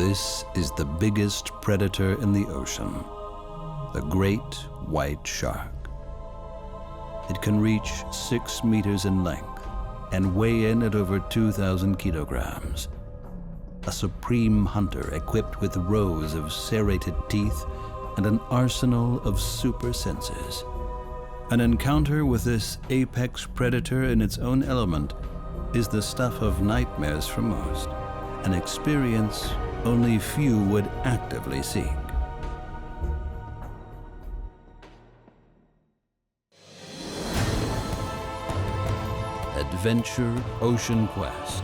This is the biggest predator in the ocean, the great white shark. It can reach 6 meters in length and weigh in at over 2,000 kilograms. A supreme hunter equipped with rows of serrated teeth and an arsenal of super senses. An encounter with this apex predator in its own element is the stuff of nightmares for most, an experience only few would actively seek. Adventure Ocean Quest.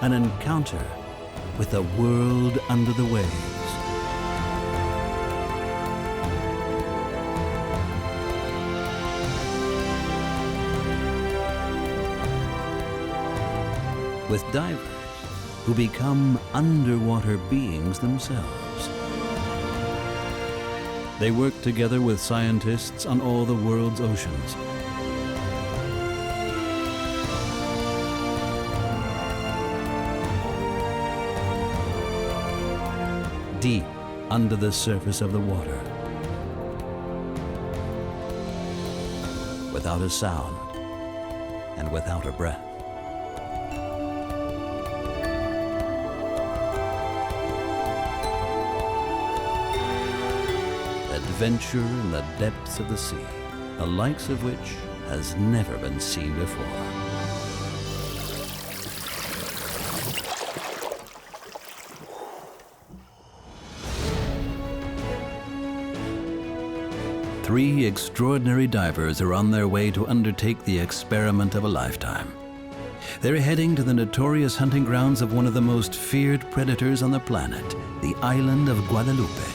An encounter with a world under the waves. With divers who become underwater beings themselves. They work together with scientists on all the world's oceans. Deep under the surface of the water, without a sound and without a breath. Adventure in the depths of the sea, the likes of which has never been seen before. Three extraordinary divers are on their way to undertake the experiment of a lifetime. They're heading to the notorious hunting grounds of one of the most feared predators on the planet, the island of Guadalupe.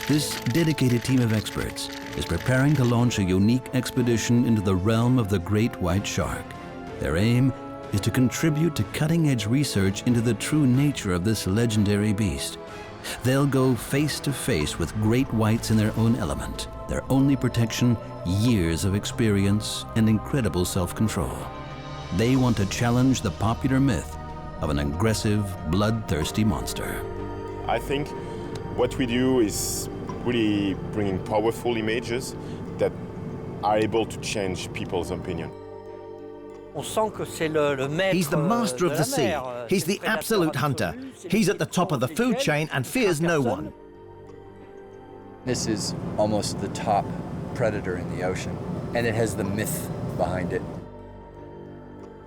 This dedicated team of experts is preparing to launch a unique expedition into the realm of the great white shark. Their aim is to contribute to cutting-edge research into the true nature of this legendary beast. They'll go face to face with great whites in their own element. Their only protection, years of experience and incredible self-control. They want to challenge the popular myth of an aggressive, bloodthirsty monster. I think what we do is really bringing powerful images that are able to change people's opinion. He's the master of the sea. He's the absolute hunter. He's at the top of the food chain and fears no one. This is almost the top predator in the ocean, and it has the myth behind it.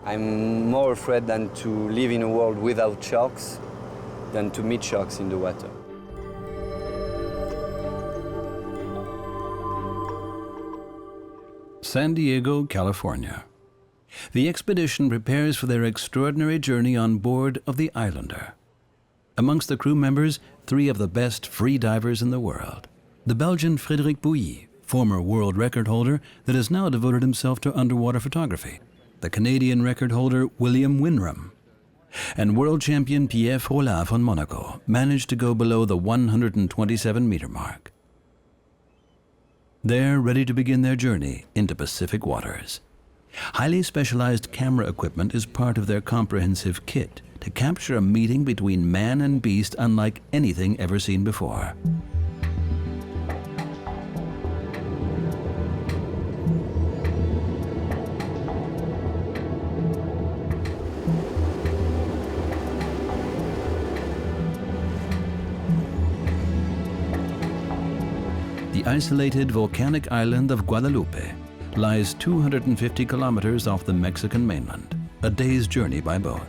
I'm more afraid than to live in a world without sharks than to meet sharks in the water. San Diego, California. The expedition prepares for their extraordinary journey on board of the Islander. Amongst the crew members, 3 of the best free divers in the world. The Belgian Frederic, former world record holder that has now devoted himself to underwater photography. The Canadian record holder William Winram. And world champion Pierre Frolat von Monaco managed to go below the 127-meter mark. They're ready to begin their journey into Pacific waters. Highly specialized camera equipment is part of their comprehensive kit to capture a meeting between man and beast unlike anything ever seen before. The isolated volcanic island of Guadalupe lies 250 kilometers off the Mexican mainland, a day's journey by boat.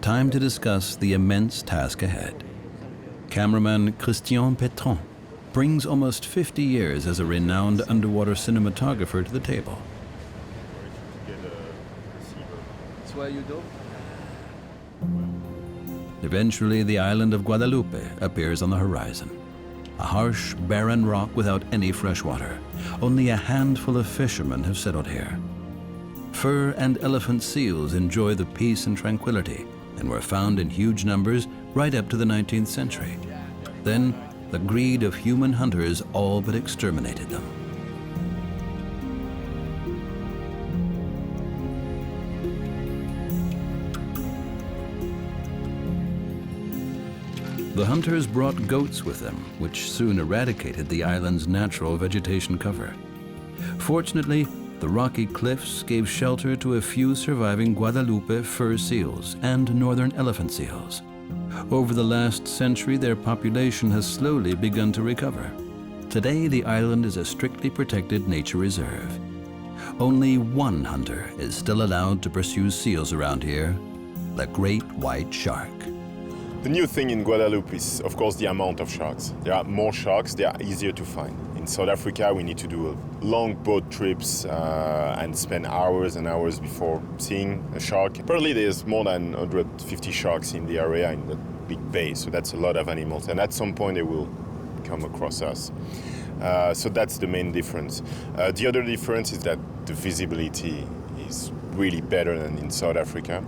Time to discuss the immense task ahead. Cameraman Christian Petron brings almost 50 years as a renowned underwater cinematographer to the table. Eventually, the island of Guadalupe appears on the horizon. A harsh, barren rock without any fresh water. Only a handful of fishermen have settled here. Fur and elephant seals enjoy the peace and tranquility and were found in huge numbers right up to the 19th century. Then, the greed of human hunters all but exterminated them. The hunters brought goats with them, which soon eradicated the island's natural vegetation cover. Fortunately, the rocky cliffs gave shelter to a few surviving Guadalupe fur seals and northern elephant seals. Over the last century, their population has slowly begun to recover. Today, the island is a strictly protected nature reserve. Only one hunter is still allowed to pursue seals around here, the great white shark. The new thing in Guadalupe is, of course, the amount of sharks. There are more sharks, they are easier to find. In South Africa, we need to do long boat trips and spend hours and hours before seeing a shark. Apparently, there's more than 150 sharks in the area in the big bay, so that's a lot of animals. And at some point, they will come across us. So that's the main difference. The other difference is that the visibility is really better than in South Africa.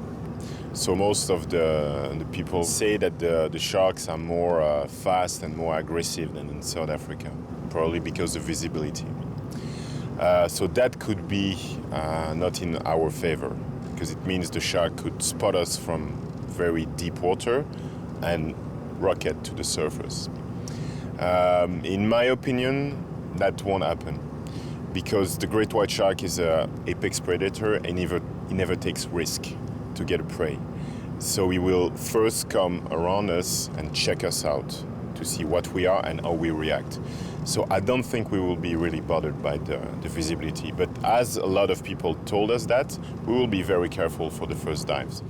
So most of the people say that the sharks are more fast and more aggressive than in South Africa, probably because of visibility. So that could be not in our favor, because it means the shark could spot us from very deep water and rocket to the surface. In my opinion, that won't happen, because the great white shark is an apex predator and he never takes risk to get a prey. So he will first come around us and check us out to see what we are and how we react. So I don't think we will be really bothered by the visibility. But as a lot of people told us that, we will be very careful for the first dives.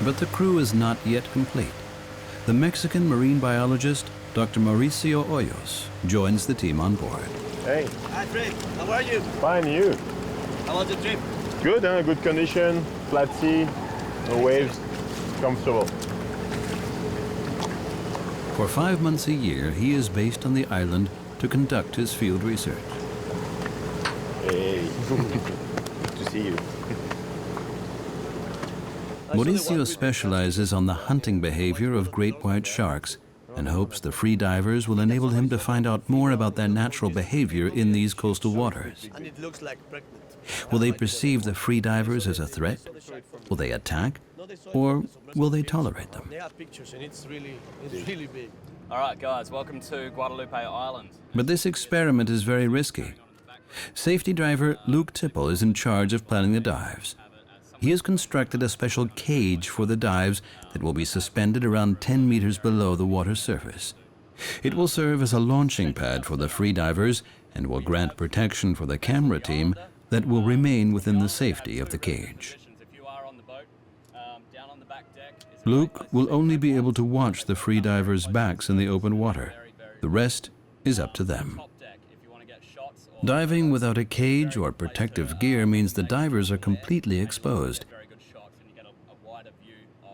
But the crew is not yet complete. The Mexican marine biologist, Dr. Mauricio Hoyos, joins the team on board. Hey. Hi, Fred. How are you? Fine, you? How was the trip? Good, huh? Good condition, flat sea, no waves, comfortable. For 5 months a year, he is based on the island to conduct his field research. Hey, good to see you. Mauricio specializes on the hunting behavior of great white sharks and hopes the free divers will enable him to find out more about their natural behavior in these coastal waters. And it looks like pregnant. Will they perceive the free divers as a threat? Will they attack? Or will they tolerate them? They have pictures and it's really big. All right, guys, welcome to Guadalupe Island. But this experiment is very risky. Safety diver Luke Tipple is in charge of planning the dives. He has constructed a special cage for the dives that will be suspended around 10 meters below the water surface. It will serve as a launching pad for the free divers and will grant protection for the camera team that will remain within the safety of the cage. Luke will only be able to watch the free divers' backs in the open water. The rest is up to them. Diving without a cage or protective gear means the divers are completely exposed.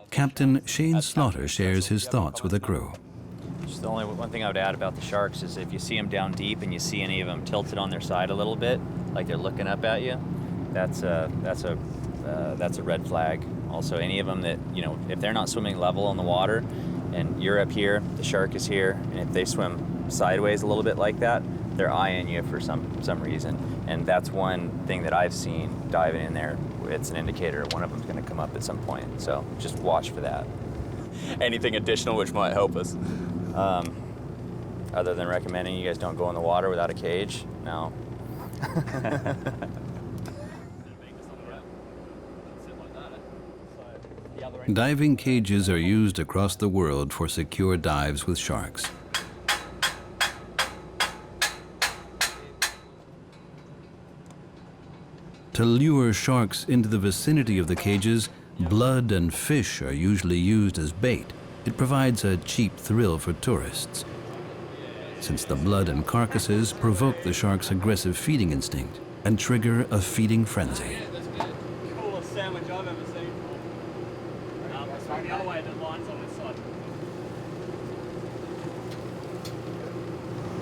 Captain Shane Slaughter shares his thoughts with the crew. Just the only one thing I would add about the sharks is if you see them down deep and you see any of them tilted on their side a little bit, like they're looking up at you, that's a red flag. Also, any of them that, you know, if they're not swimming level on the water and you're up here, the shark is here, and if they swim sideways a little bit like that, they're eyeing you for some reason. And that's one thing that I've seen diving in there. It's an indicator one of them's going to come up at some point. So just watch for that. Anything additional which might help us? Other than recommending you guys don't go in the water without a cage, no. Diving cages are used across the world for secure dives with sharks. To lure sharks into the vicinity of the cages, blood and fish are usually used as bait. It provides a cheap thrill for tourists, since the blood and carcasses provoke the shark's aggressive feeding instinct and trigger a feeding frenzy. Coolest sandwich I've ever seen. It's the other way, the line's on this side.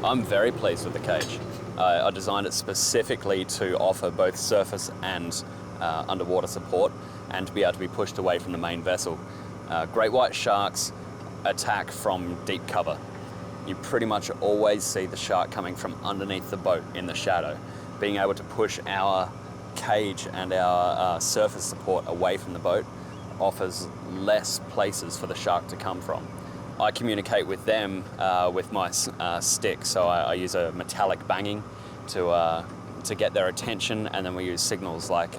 I'm very pleased with the cage. I designed it specifically to offer both surface and underwater support and to be able to be pushed away from the main vessel. Great white sharks attack from deep cover. you pretty much always see the shark coming from underneath the boat in the shadow. Being able to push our cage and our surface support away from the boat offers less places for the shark to come from. I communicate with them with my stick, so I use a metallic banging to get their attention, and then we use signals like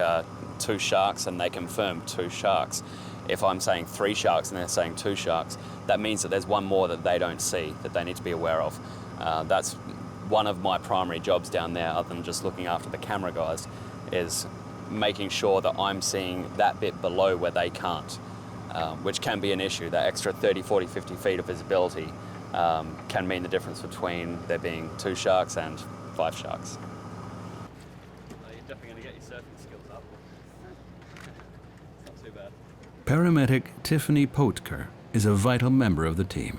2 sharks, and they confirm 2 sharks. If I'm saying 3 sharks and they're saying 2 sharks, that means that there's one more that they don't see, that they need to be aware of. That's one of my primary jobs down there, other than just looking after the camera guys, is making sure that I'm seeing that bit below where they can't, which can be an issue. That extra 30, 40, 50 feet of visibility can mean the difference between there being 2 sharks and 5 sharks. You're definitely going to get your surfing skills up. It's not too bad. Paramedic Tiffany Potker is a vital member of the team.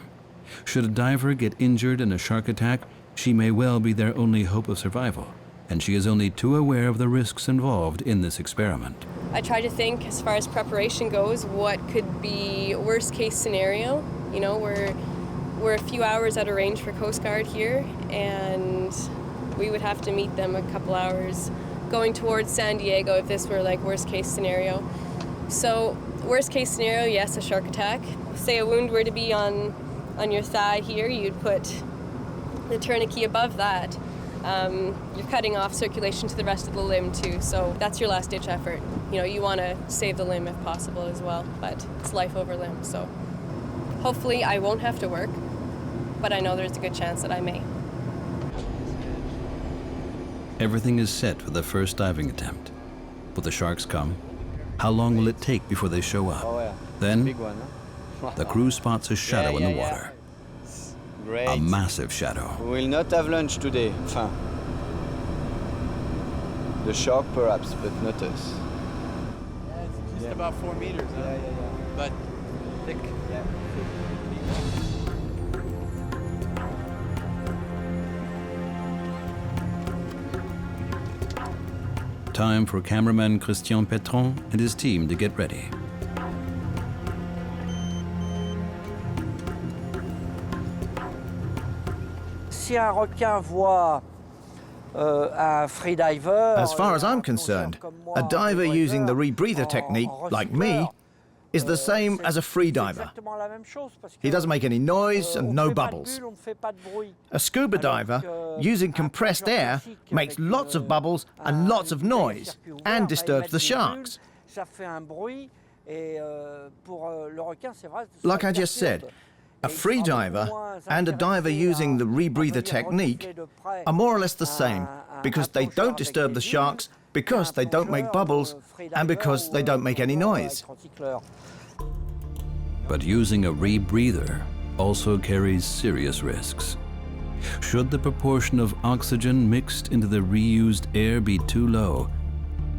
Should a diver get injured in a shark attack, she may well be their only hope of survival, and she is only too aware of the risks involved in this experiment. I try to think, as far as preparation goes, what could be worst case scenario. You know, we're a few hours out of range for Coast Guard here, and we would have to meet them a couple hours going towards San Diego if this were like worst case scenario. So worst case scenario, yes, a shark attack. Say a wound were to be on your thigh here, you'd put the tourniquet above that. You're cutting off circulation to the rest of the limb too, so that's your last ditch effort. You know, you want to save the limb if possible as well, but it's life over limb, so hopefully I won't have to work, but I know there's a good chance that I may. Everything is set for the first diving attempt. Will the sharks come? How long will it take before they show up? Oh, yeah. Then, Big one, huh? the crew spots a shadow in the water. Great. A massive shadow. We will not have lunch today. Enfin, the shark perhaps, but not us. Yeah, it's just about 4 meters, huh? Yeah. But thick. Yeah. Time for cameraman Christian Petron and his team to get ready. Si un requin voit un freediver, As far as I'm concerned, a diver using the rebreather technique, like me, is the same as a freediver. He doesn't make any noise and no bubbles. A scuba diver, using compressed air, makes lots of bubbles and lots of noise, and disturbs the sharks. Like I just said, a freediver and a diver using the rebreather technique are more or less the same, because they don't disturb the sharks, because they don't make bubbles, and because they don't make any noise. But using a rebreather also carries serious risks. Should the proportion of oxygen mixed into the reused air be too low,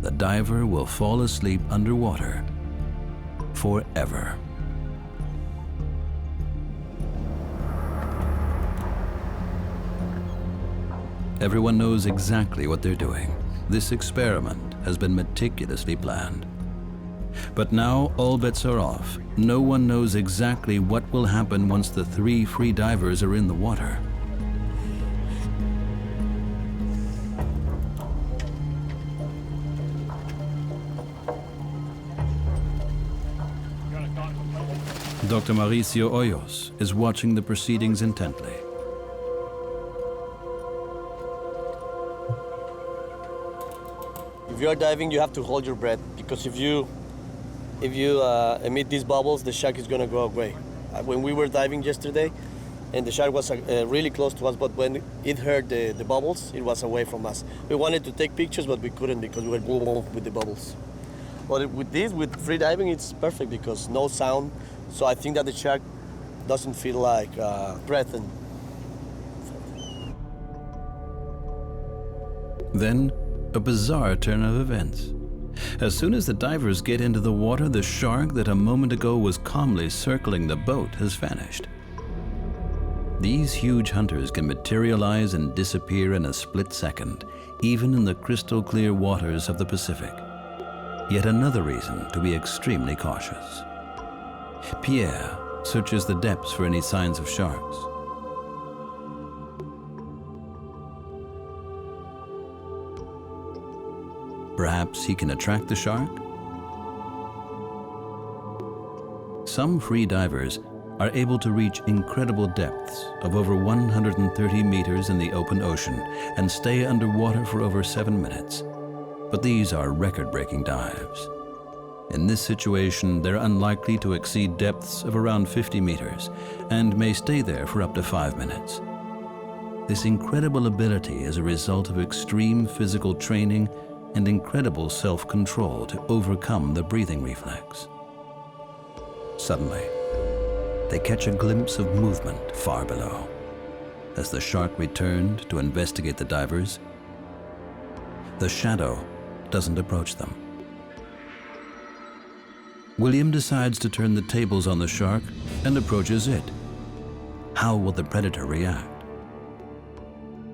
the diver will fall asleep underwater forever. Everyone knows exactly what they're doing. This experiment has been meticulously planned. But now all bets are off. No one knows exactly what will happen once the 3 free divers are in the water. Dr. Mauricio Hoyos is watching the proceedings intently. If you are diving, you have to hold your breath, because if you emit these bubbles, the shark is gonna go away. When we were diving yesterday, and the shark was really close to us, but when it heard the bubbles, it was away from us. We wanted to take pictures, but we couldn't because we were with the bubbles. But with free diving, it's perfect because no sound. So I think that the shark doesn't feel like threatened. Then, a bizarre turn of events. As soon as the divers get into the water, the shark that a moment ago was calmly circling the boat has vanished. These huge hunters can materialize and disappear in a split second, even in the crystal clear waters of the Pacific. Yet another reason to be extremely cautious. Pierre searches the depths for any signs of sharks. Perhaps he can attract the shark? Some free divers are able to reach incredible depths of over 130 meters in the open ocean and stay underwater for over 7 minutes. But these are record-breaking dives. In this situation, they're unlikely to exceed depths of around 50 meters and may stay there for up to 5 minutes. This incredible ability is a result of extreme physical training and incredible self-control to overcome the breathing reflex. Suddenly, they catch a glimpse of movement far below. As the shark returned to investigate the divers, the shadow doesn't approach them. William decides to turn the tables on the shark and approaches it. How will the predator react?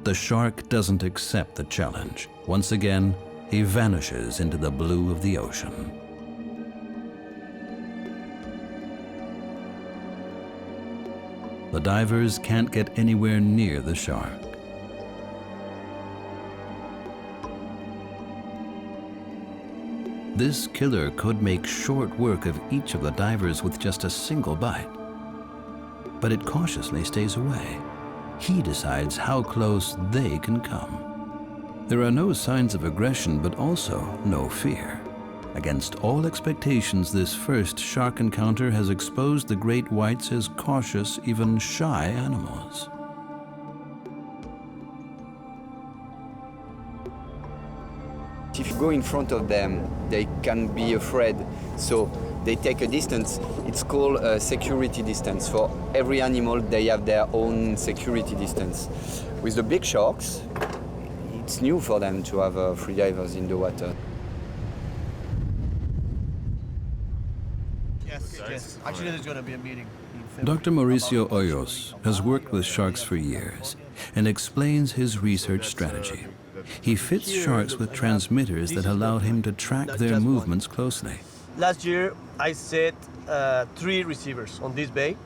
The shark doesn't accept the challenge. Once again, he vanishes into the blue of the ocean. The divers can't get anywhere near the shark. This killer could make short work of each of the divers with just a single bite. But it cautiously stays away. He decides how close they can come. There are no signs of aggression, but also no fear. Against all expectations, this first shark encounter has exposed the great whites as cautious, even shy animals. If you go in front of them, they can be afraid, so they take a distance. It's called a security distance. For every animal, they have their own security distance. With the big sharks, it's new for them to have freedivers in the water. Yes. Actually, there's going to be a meeting. Dr. Mauricio Hoyos has worked with sharks for years and explains his research strategy. He fits sharks with transmitters that allow him to track their movements closely. Last year, I set 3 receivers on this bay,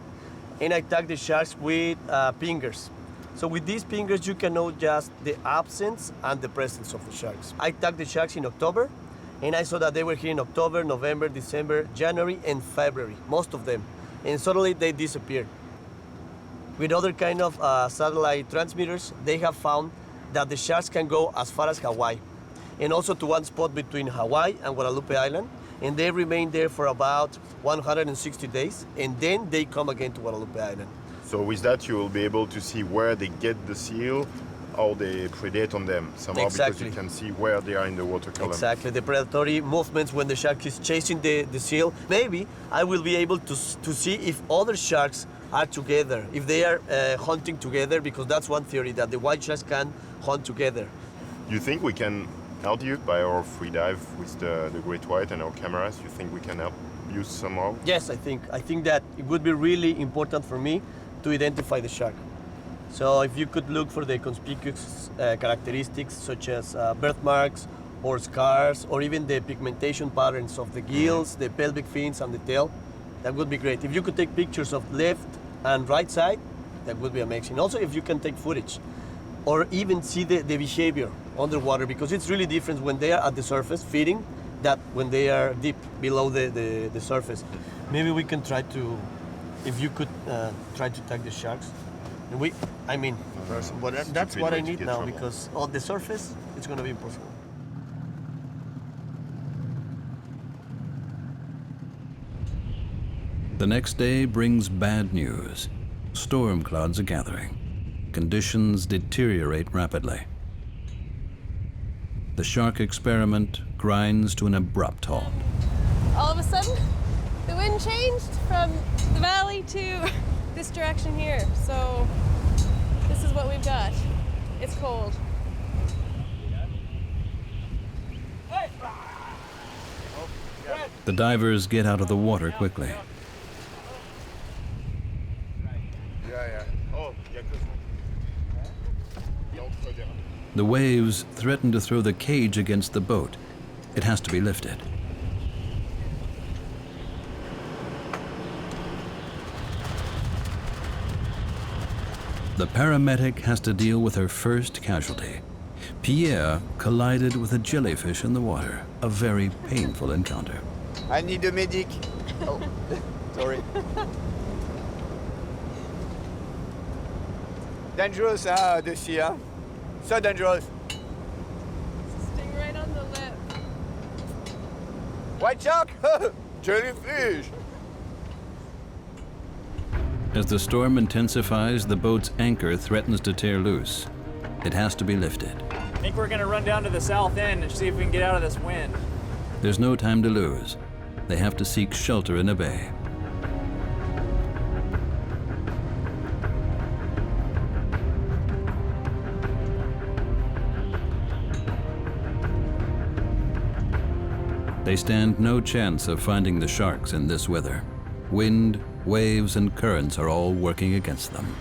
and I tagged the sharks with pingers. So with these pingers, you can know just the absence and the presence of the sharks. I tagged the sharks in October, and I saw that they were here in October, November, December, January, and February, most of them. And suddenly they disappeared. With other kind of satellite transmitters, they have found that the sharks can go as far as Hawaii, and also to one spot between Hawaii and Guadalupe Island, and they remain there for about 160 days, and then they come again to Guadalupe Island. So with that, you will be able to see where they get the seal, or they predate on them somehow, because you can see where they are in the water column. Exactly, the predatory movements when the shark is chasing the seal. Maybe I will be able to see if other sharks are together, if they are hunting together, because that's one theory, that the white sharks can hunt together. Do you think we can help you by our free dive with the great white and our cameras? You think we can help you somehow? Yes, I think that it would be really important for me to identify the shark. So if you could look for the conspicuous characteristics such as birthmarks or scars, or even the pigmentation patterns of the gills, the pelvic fins, and the tail, that would be great. If you could take pictures of left and right side, that would be amazing. Also, if you can take footage or even see the behavior underwater, because it's really different when they are at the surface feeding than when they are deep below the surface. Maybe we can try to, if you could try to tag the sharks. And that's what I need now, because on the surface, it's going to be impossible. The next day brings bad news. Storm clouds are gathering. Conditions deteriorate rapidly. The shark experiment grinds to an abrupt halt. All of a sudden, the wind changed from the valley to this direction here. So this is what we've got. It's cold. The divers get out of the water quickly. The waves threaten to throw the cage against the boat. It has to be lifted. The paramedic has to deal with her first casualty, Pierre collided with a jellyfish in the water, a very painful encounter. I need a medic. Oh, sorry. Dangerous, the sea, huh? So dangerous. Sting right on the lip. White shark? Jellyfish! As the storm intensifies, the boat's anchor threatens to tear loose. It has to be lifted. I think we're gonna run down to the south end and see if we can get out of this wind. There's no time to lose. They have to seek shelter in a bay. They stand no chance of finding the sharks in this weather. Wind, waves, and currents are all working against them.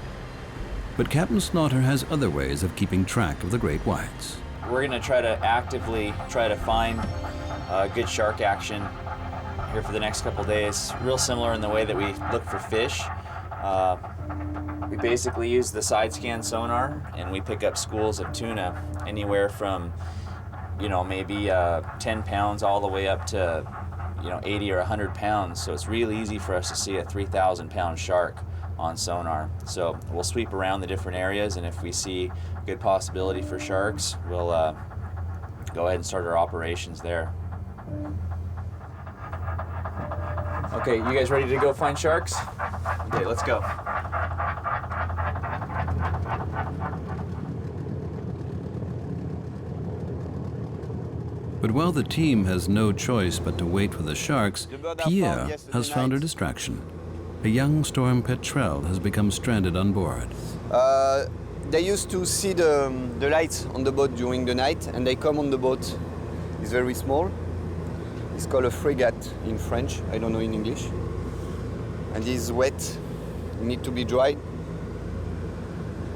But Captain Slaughter has other ways of keeping track of the great whites. We're gonna try to actively try to find good shark action here for the next couple days. Real similar in the way that we look for fish. We basically use the side scan sonar and we pick up schools of tuna anywhere from, you know, maybe 10 pounds all the way up to, you know, 80 or 100 pounds. So it's really easy for us to see a 3,000 pound shark on sonar. So we'll sweep around the different areas, and if we see a good possibility for sharks, we'll go ahead and start our operations there. Okay, you guys ready to go find sharks? Okay, let's go. But while the team has no choice but to wait for the sharks, Pierre has found a distraction. A young storm petrel has become stranded on board. They used to see the lights on the boat during the night, and they come on the boat. It's very small. It's called a frégate in French. I don't know in English. And he's wet. He need to be dried.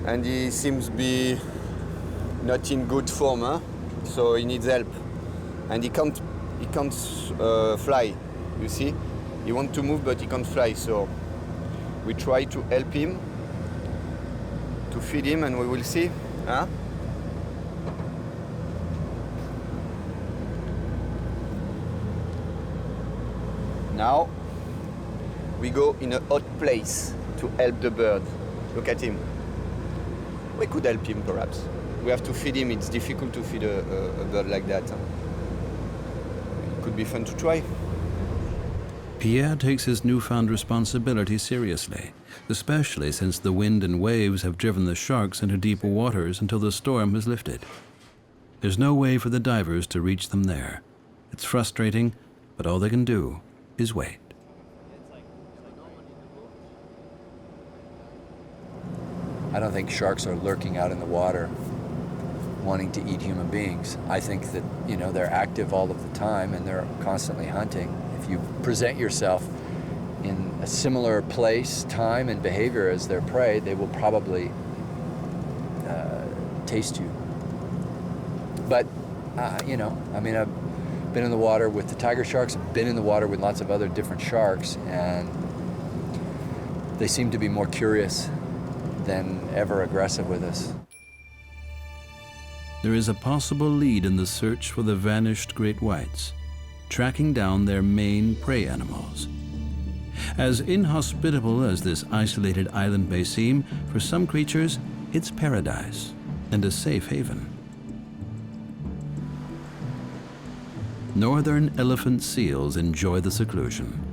And he seems to be not in good form, huh? So he needs help. And he can't fly. You see, he wants to move, but he can't fly. So we try to help him, to feed him, and we will see, huh? Now we go in a hot place to help the bird. Look at him. We could help him, perhaps. We have to feed him. It's difficult to feed a bird like that. Huh? It could be fun to try. Pierre takes his newfound responsibility seriously, especially since the wind and waves have driven the sharks into deeper waters until the storm has lifted. There's no way for the divers to reach them there. It's frustrating, but all they can do is wait. I don't think sharks are lurking out in the water wanting to eat human beings. I think that, you know, they're active all of the time and they're constantly hunting. If you present yourself in a similar place, time, and behavior as their prey, they will probably taste you. But, you know, I mean, I've been in the water with the tiger sharks, I've been in the water with lots of other different sharks, and they seem to be more curious than ever aggressive with us. There is a possible lead in the search for the vanished great whites, tracking down their main prey animals. As inhospitable as this isolated island may seem, for some creatures, it's paradise and a safe haven. Northern elephant seals enjoy the seclusion.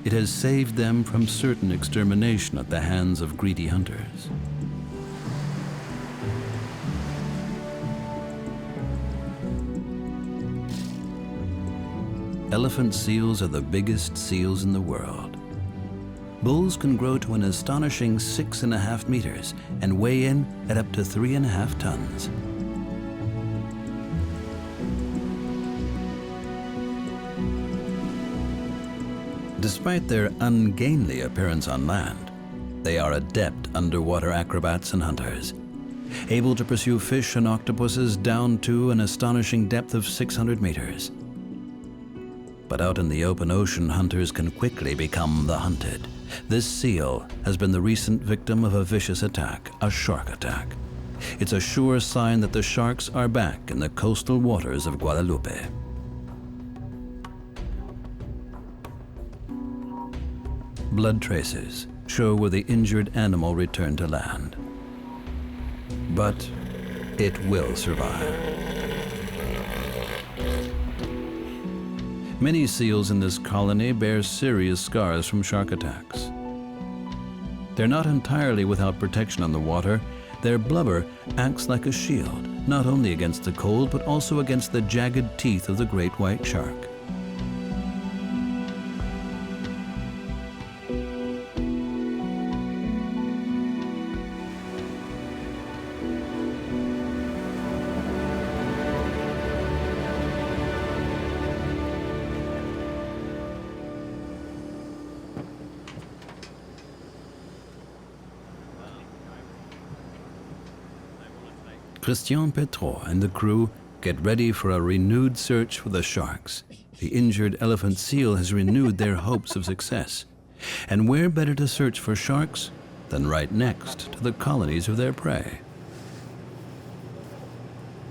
It has saved them from certain extermination at the hands of greedy hunters. Elephant seals are the biggest seals in the world. Bulls can grow to an astonishing 6.5 meters and weigh in at up to 3.5 tons. Despite their ungainly appearance on land, they are adept underwater acrobats and hunters, able to pursue fish and octopuses down to an astonishing depth of 600 meters. But out in the open ocean, hunters can quickly become the hunted. This seal has been the recent victim of a vicious attack, a shark attack. It's a sure sign that the sharks are back in the coastal waters of Guadalupe. Blood tracers show where the injured animal returned to land. But it will survive. Many seals in this colony bear serious scars from shark attacks. They're not entirely without protection on the water. Their blubber acts like a shield, not only against the cold, but also against the jagged teeth of the great white shark. Christian Petron and the crew get ready for a renewed search for the sharks. The injured elephant seal has renewed their hopes of success. And where better to search for sharks than right next to the colonies of their prey?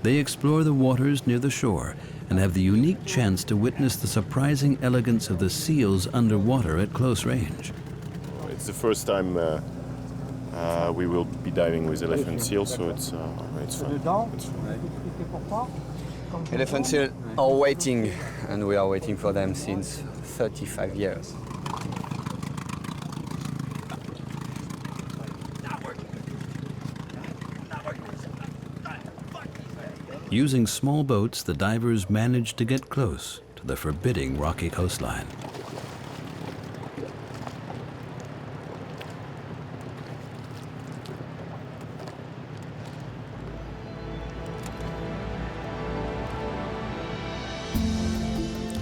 They explore the waters near the shore and have the unique chance to witness the surprising elegance of the seals underwater at close range. It's the first time we will be diving with elephant seals, so it's fun. Elephant seals are waiting, and we are waiting for them since 35 years. Using small boats, the divers manage to get close to the forbidding rocky coastline.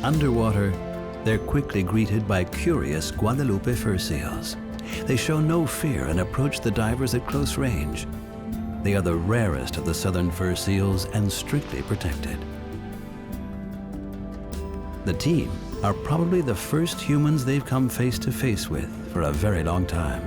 Underwater, they're quickly greeted by curious Guadalupe fur seals. They show no fear and approach the divers at close range. They are the rarest of the southern fur seals and strictly protected. The team are probably the first humans they've come face to face with for a very long time.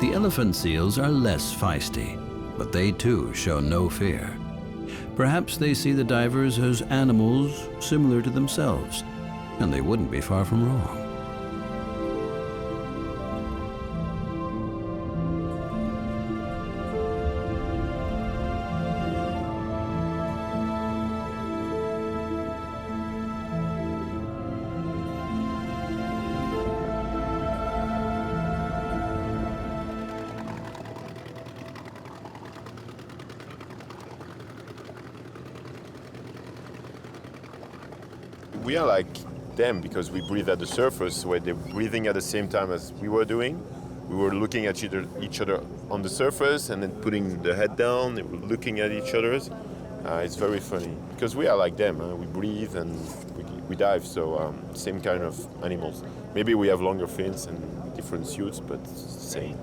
The elephant seals are less feisty, but they too show no fear. Perhaps they see the divers as animals similar to themselves, and they wouldn't be far from wrong. We are like them because we breathe at the surface, where they're breathing at the same time as we were doing. We were looking at each other on the surface and then putting the head down. They were looking at each other. It's very funny because we are like them. We breathe and we dive, so same kind of animals. Maybe we have longer fins and different suits, but it's the same.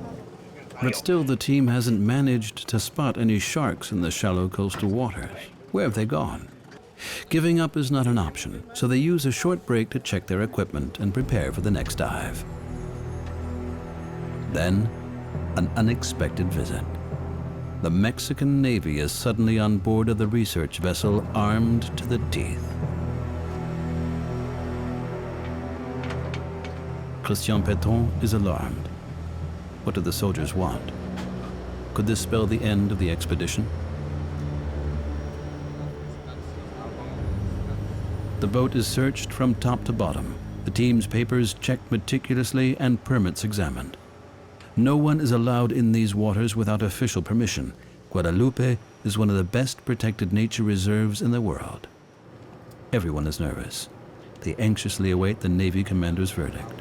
But still, the team hasn't managed to spot any sharks in the shallow coastal waters. Where have they gone? Giving up is not an option, so they use a short break to check their equipment and prepare for the next dive. Then, an unexpected visit. The Mexican Navy is suddenly on board of the research vessel, armed to the teeth. Christian Petron is alarmed. What do the soldiers want? Could this spell the end of the expedition? The boat is searched from top to bottom, the team's papers checked meticulously and permits examined. No one is allowed in these waters without official permission. Guadalupe is one of the best protected nature reserves in the world. Everyone is nervous. They anxiously await the Navy commander's verdict.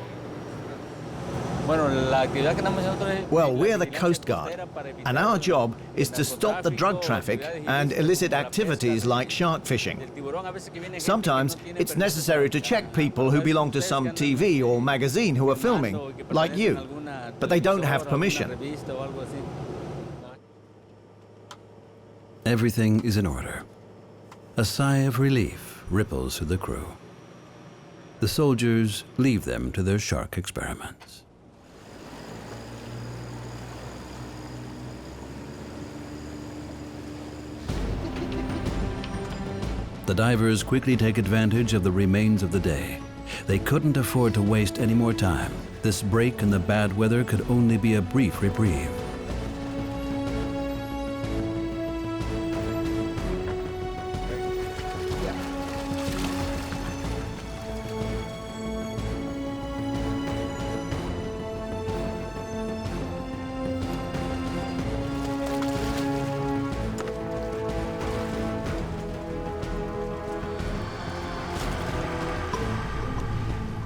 Well, we're the Coast Guard, and our job is to stop the drug traffic and illicit activities like shark fishing. Sometimes it's necessary to check people who belong to some TV or magazine who are filming, like you, but they don't have permission. Everything is in order. A sigh of relief ripples through the crew. The soldiers leave them to their shark experiments. The divers quickly take advantage of the remains of the day. They couldn't afford to waste any more time. This break in the bad weather could only be a brief reprieve.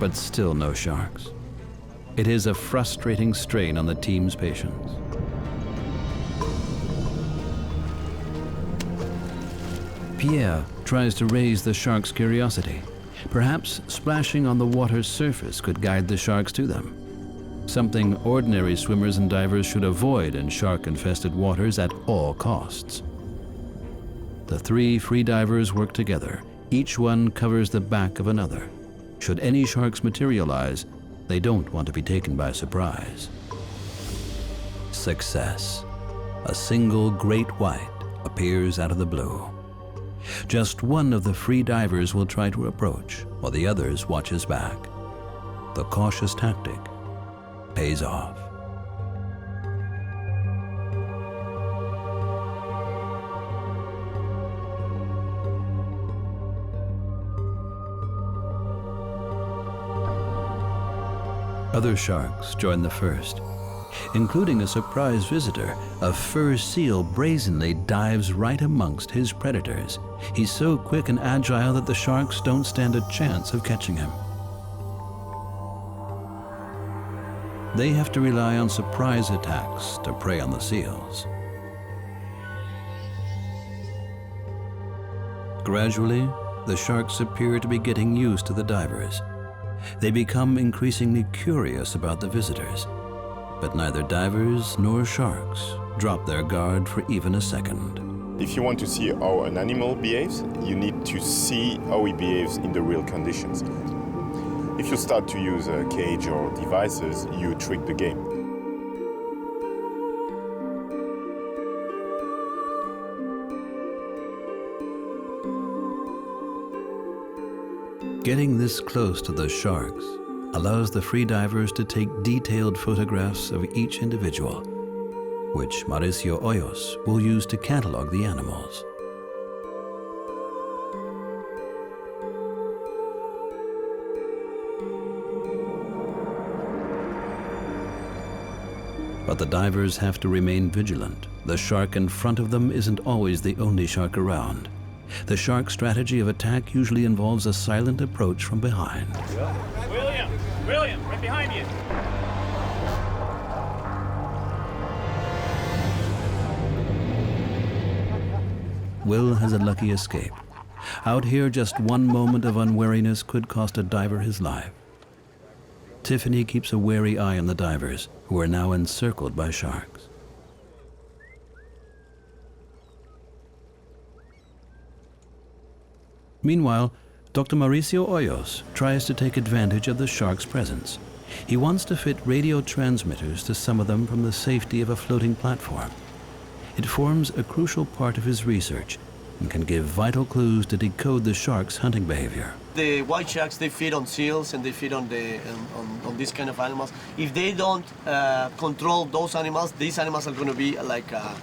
But still no sharks. It is a frustrating strain on the team's patience. Pierre tries to raise the shark's curiosity. Perhaps splashing on the water's surface could guide the sharks to them. Something ordinary swimmers and divers should avoid in shark-infested waters at all costs. The three free divers work together. Each one covers the back of another. Should any sharks materialize, they don't want to be taken by surprise. Success. A single great white appears out of the blue. Just one of the free divers will try to approach, while the others watch his back. The cautious tactic pays off. Other sharks join the first, including a surprise visitor. A fur seal brazenly dives right amongst his predators. He's so quick and agile that the sharks don't stand a chance of catching him. They have to rely on surprise attacks to prey on the seals. Gradually, the sharks appear to be getting used to the divers. They become increasingly curious about the visitors, but neither divers nor sharks drop their guard for even a second. If you want to see how an animal behaves, you need to see how he behaves in the real conditions. If you start to use a cage or devices, you trick the game. Getting this close to the sharks allows the free divers to take detailed photographs of each individual, which Mauricio Hoyos will use to catalog the animals. But the divers have to remain vigilant. The shark in front of them isn't always the only shark around. The shark strategy of attack usually involves a silent approach from behind. William, right behind you. Will has a lucky escape. Out here, just one moment of unwariness could cost a diver his life. Tiffany keeps a wary eye on the divers, who are now encircled by sharks. Meanwhile, Dr. Mauricio Hoyos tries to take advantage of the shark's presence. He wants to fit radio transmitters to some of them from the safety of a floating platform. It forms a crucial part of his research, and can give vital clues to decode the shark's hunting behavior. The white sharks, they feed on seals and they feed on these kind of animals. If they don't control those animals, these animals are going to be like a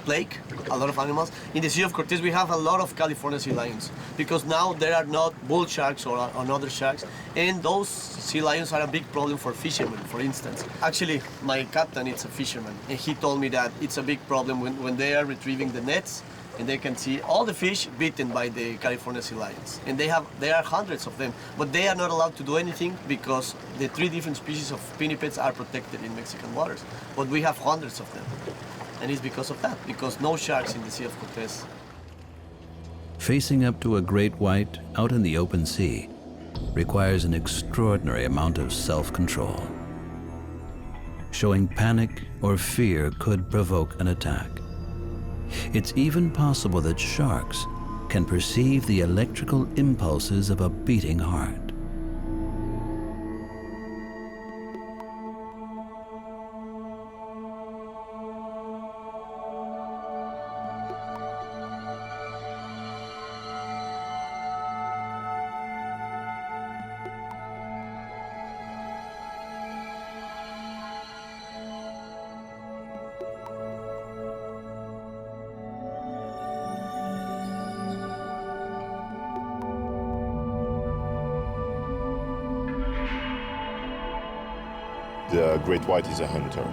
plague, a lot of animals. In the Sea of Cortez, we have a lot of California sea lions because now there are not bull sharks or other sharks, and those sea lions are a big problem for fishermen, for instance. Actually, my captain is a fisherman, and he told me that it's a big problem when they are retrieving the nets, and they can see all the fish bitten by the California sea lions. And there are hundreds of them, but they are not allowed to do anything because the 3 different species of pinnipeds are protected in Mexican waters. But we have hundreds of them. And it's because of that, because no sharks in the Sea of Cortez. Facing up to a great white out in the open sea requires an extraordinary amount of self-control. Showing panic or fear could provoke an attack. It's even possible that sharks can perceive the electrical impulses of a beating heart. The great white is a hunter.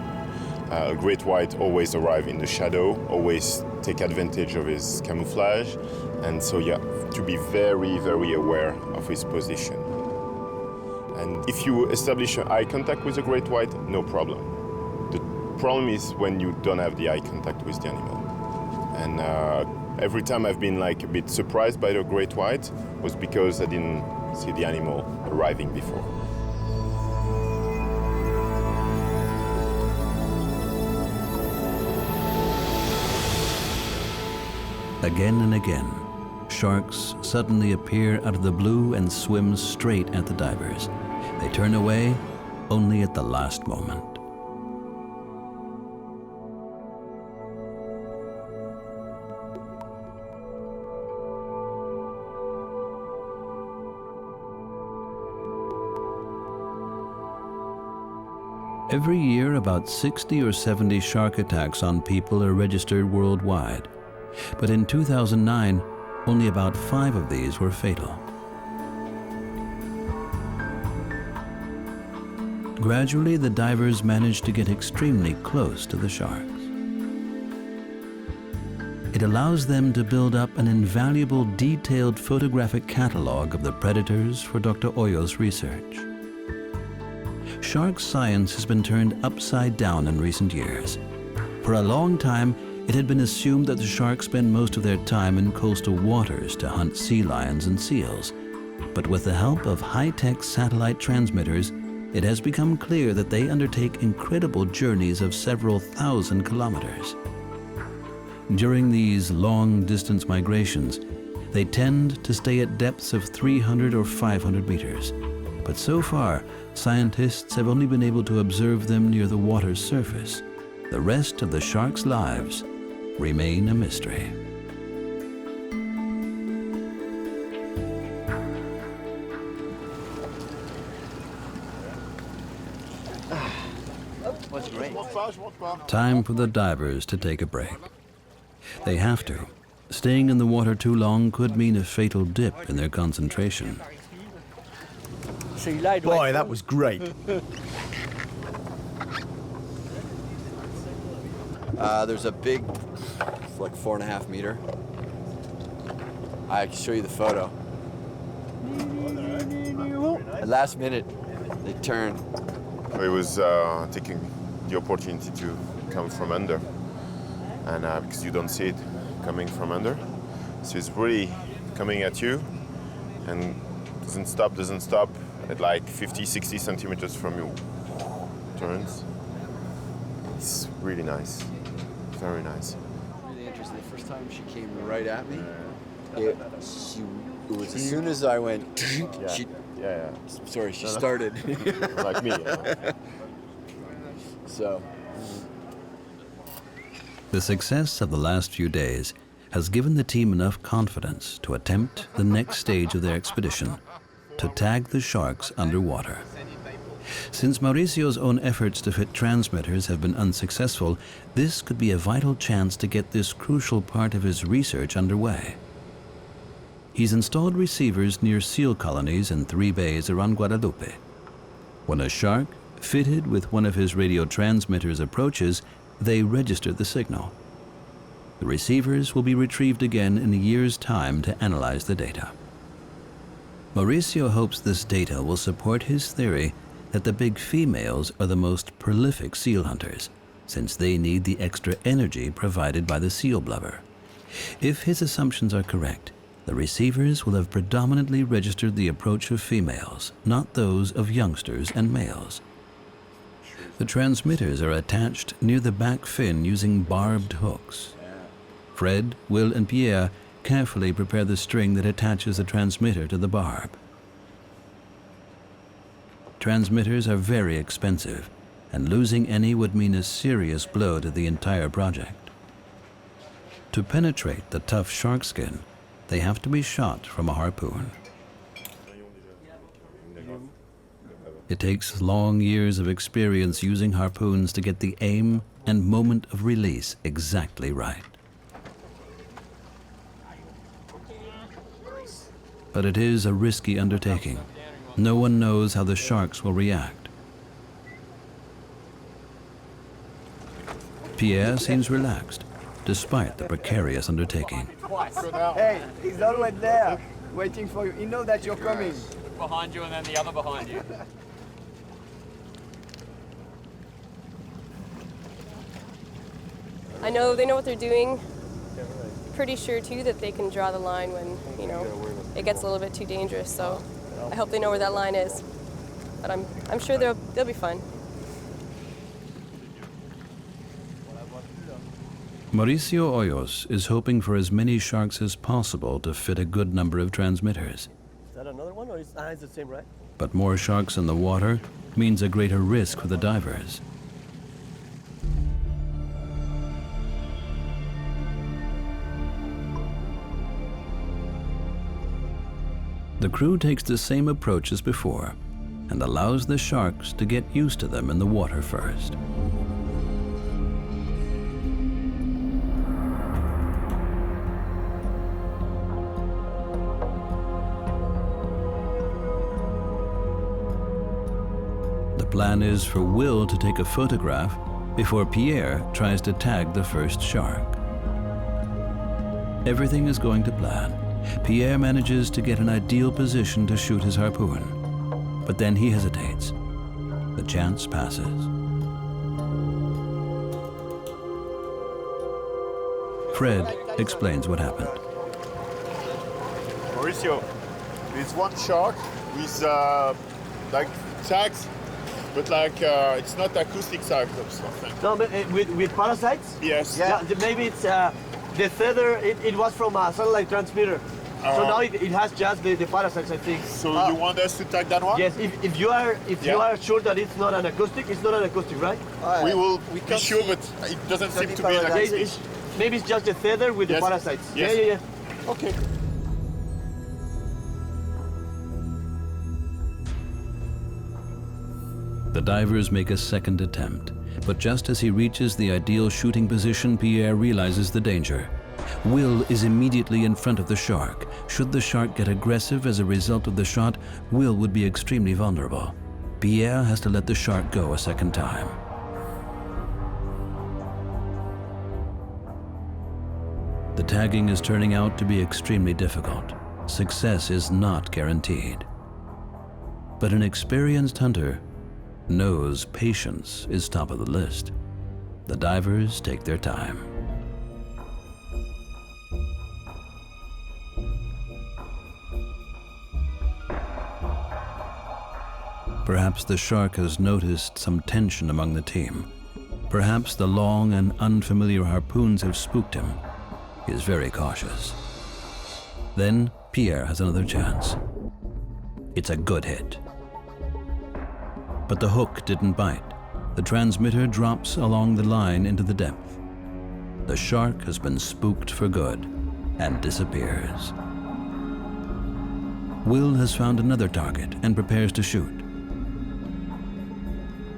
A great white always arrives in the shadow, always take advantage of his camouflage, and so you have to be very, very aware of his position. And if you establish eye contact with a great white, no problem. The problem is when you don't have the eye contact with the animal. And every time I've been like a bit surprised by the great white was because I didn't see the animal arriving before. Again and again, sharks suddenly appear out of the blue and swim straight at the divers. They turn away only at the last moment. Every year, about 60 or 70 shark attacks on people are registered worldwide. But in 2009, only about 5 of these were fatal. Gradually, the divers managed to get extremely close to the sharks. It allows them to build up an invaluable detailed photographic catalog of the predators for Dr. Hoyo's research. Shark science has been turned upside down in recent years. For a long time, it had been assumed that the sharks spend most of their time in coastal waters to hunt sea lions and seals. But with the help of high-tech satellite transmitters, it has become clear that they undertake incredible journeys of several thousand kilometers. During these long-distance migrations, they tend to stay at depths of 300 or 500 meters. But so far, scientists have only been able to observe them near the water's surface. The rest of the sharks' lives remain a mystery. Time for the divers to take a break. They have to. Staying in the water too long could mean a fatal dip in their concentration. Boy, that was great. There's a big, it's like 4.5 meter. I can show you the photo. At last minute, they turned. I was taking the opportunity to come from under, and because you don't see it coming from under, so it's really coming at you, and doesn't stop at like 50, 60 centimeters from you. Turns. It's really nice. Very nice. Really interesting. The first time she came right at me, it was as soon as I went, she started. Like me. So. The success of the last few days has given the team enough confidence to attempt the next stage of their expedition, to tag the sharks underwater. Since Mauricio's own efforts to fit transmitters have been unsuccessful, this could be a vital chance to get this crucial part of his research underway. He's installed receivers near seal colonies in 3 bays around Guadalupe. When a shark, fitted with one of his radio transmitters, approaches, they register the signal. The receivers will be retrieved again in a year's time to analyze the data. Mauricio hopes this data will support his theory that the big females are the most prolific seal hunters, since they need the extra energy provided by the seal blubber. If his assumptions are correct, the receivers will have predominantly registered the approach of females, not those of youngsters and males. The transmitters are attached near the back fin using barbed hooks. Fred, Will, and Pierre carefully prepare the string that attaches the transmitter to the barb. Transmitters are very expensive, and losing any would mean a serious blow to the entire project. To penetrate the tough shark skin, they have to be shot from a harpoon. It takes long years of experience using harpoons to get the aim and moment of release exactly right. But it is a risky undertaking. No one knows how the sharks will react. Pierre seems relaxed, despite the precarious undertaking. Hey, he's always there, waiting for you. He knows that you're coming. Behind you and then the other behind you. I know they know what they're doing. Pretty sure too that they can draw the line when, you know, it gets a little bit too dangerous. So I hope they know where that line is. But I'm sure they'll be fine. Mauricio Hoyos is hoping for as many sharks as possible to fit a good number of transmitters. Is that another one, or is it's the same, right? But more sharks in the water means a greater risk for the divers. The crew takes the same approach as before and allows the sharks to get used to them in the water first. The plan is for Will to take a photograph before Pierre tries to tag the first shark. Everything is going to plan. Pierre manages to get an ideal position to shoot his harpoon, but then he hesitates. The chance passes. Fred explains what happened. Mauricio, there's one shark with like tags, but like it's not acoustic tags or something. No, but with parasites? Yes. Yeah, maybe it's the feather, it was from a satellite transmitter. So now it has just the parasites, I think. So you want us to tag that one? Yes, if you are sure that it's not an acoustic, it's not an acoustic, right? We will be sure, but it doesn't seem to be an acoustic. Maybe it's just the feather with the parasites. Yes. Yeah. Okay. The divers make a second attempt, but just as he reaches the ideal shooting position, Pierre realizes the danger. Will is immediately in front of the shark. Should the shark get aggressive as a result of the shot, Will would be extremely vulnerable. Pierre has to let the shark go a second time. The tagging is turning out to be extremely difficult. Success is not guaranteed. But an experienced hunter knows patience is top of the list. The divers take their time. Perhaps the shark has noticed some tension among the team. Perhaps the long and unfamiliar harpoons have spooked him. He is very cautious. Then Pierre has another chance. It's a good hit. But the hook didn't bite. The transmitter drops along the line into the depth. The shark has been spooked for good. and disappears. Will has found another target and prepares to shoot.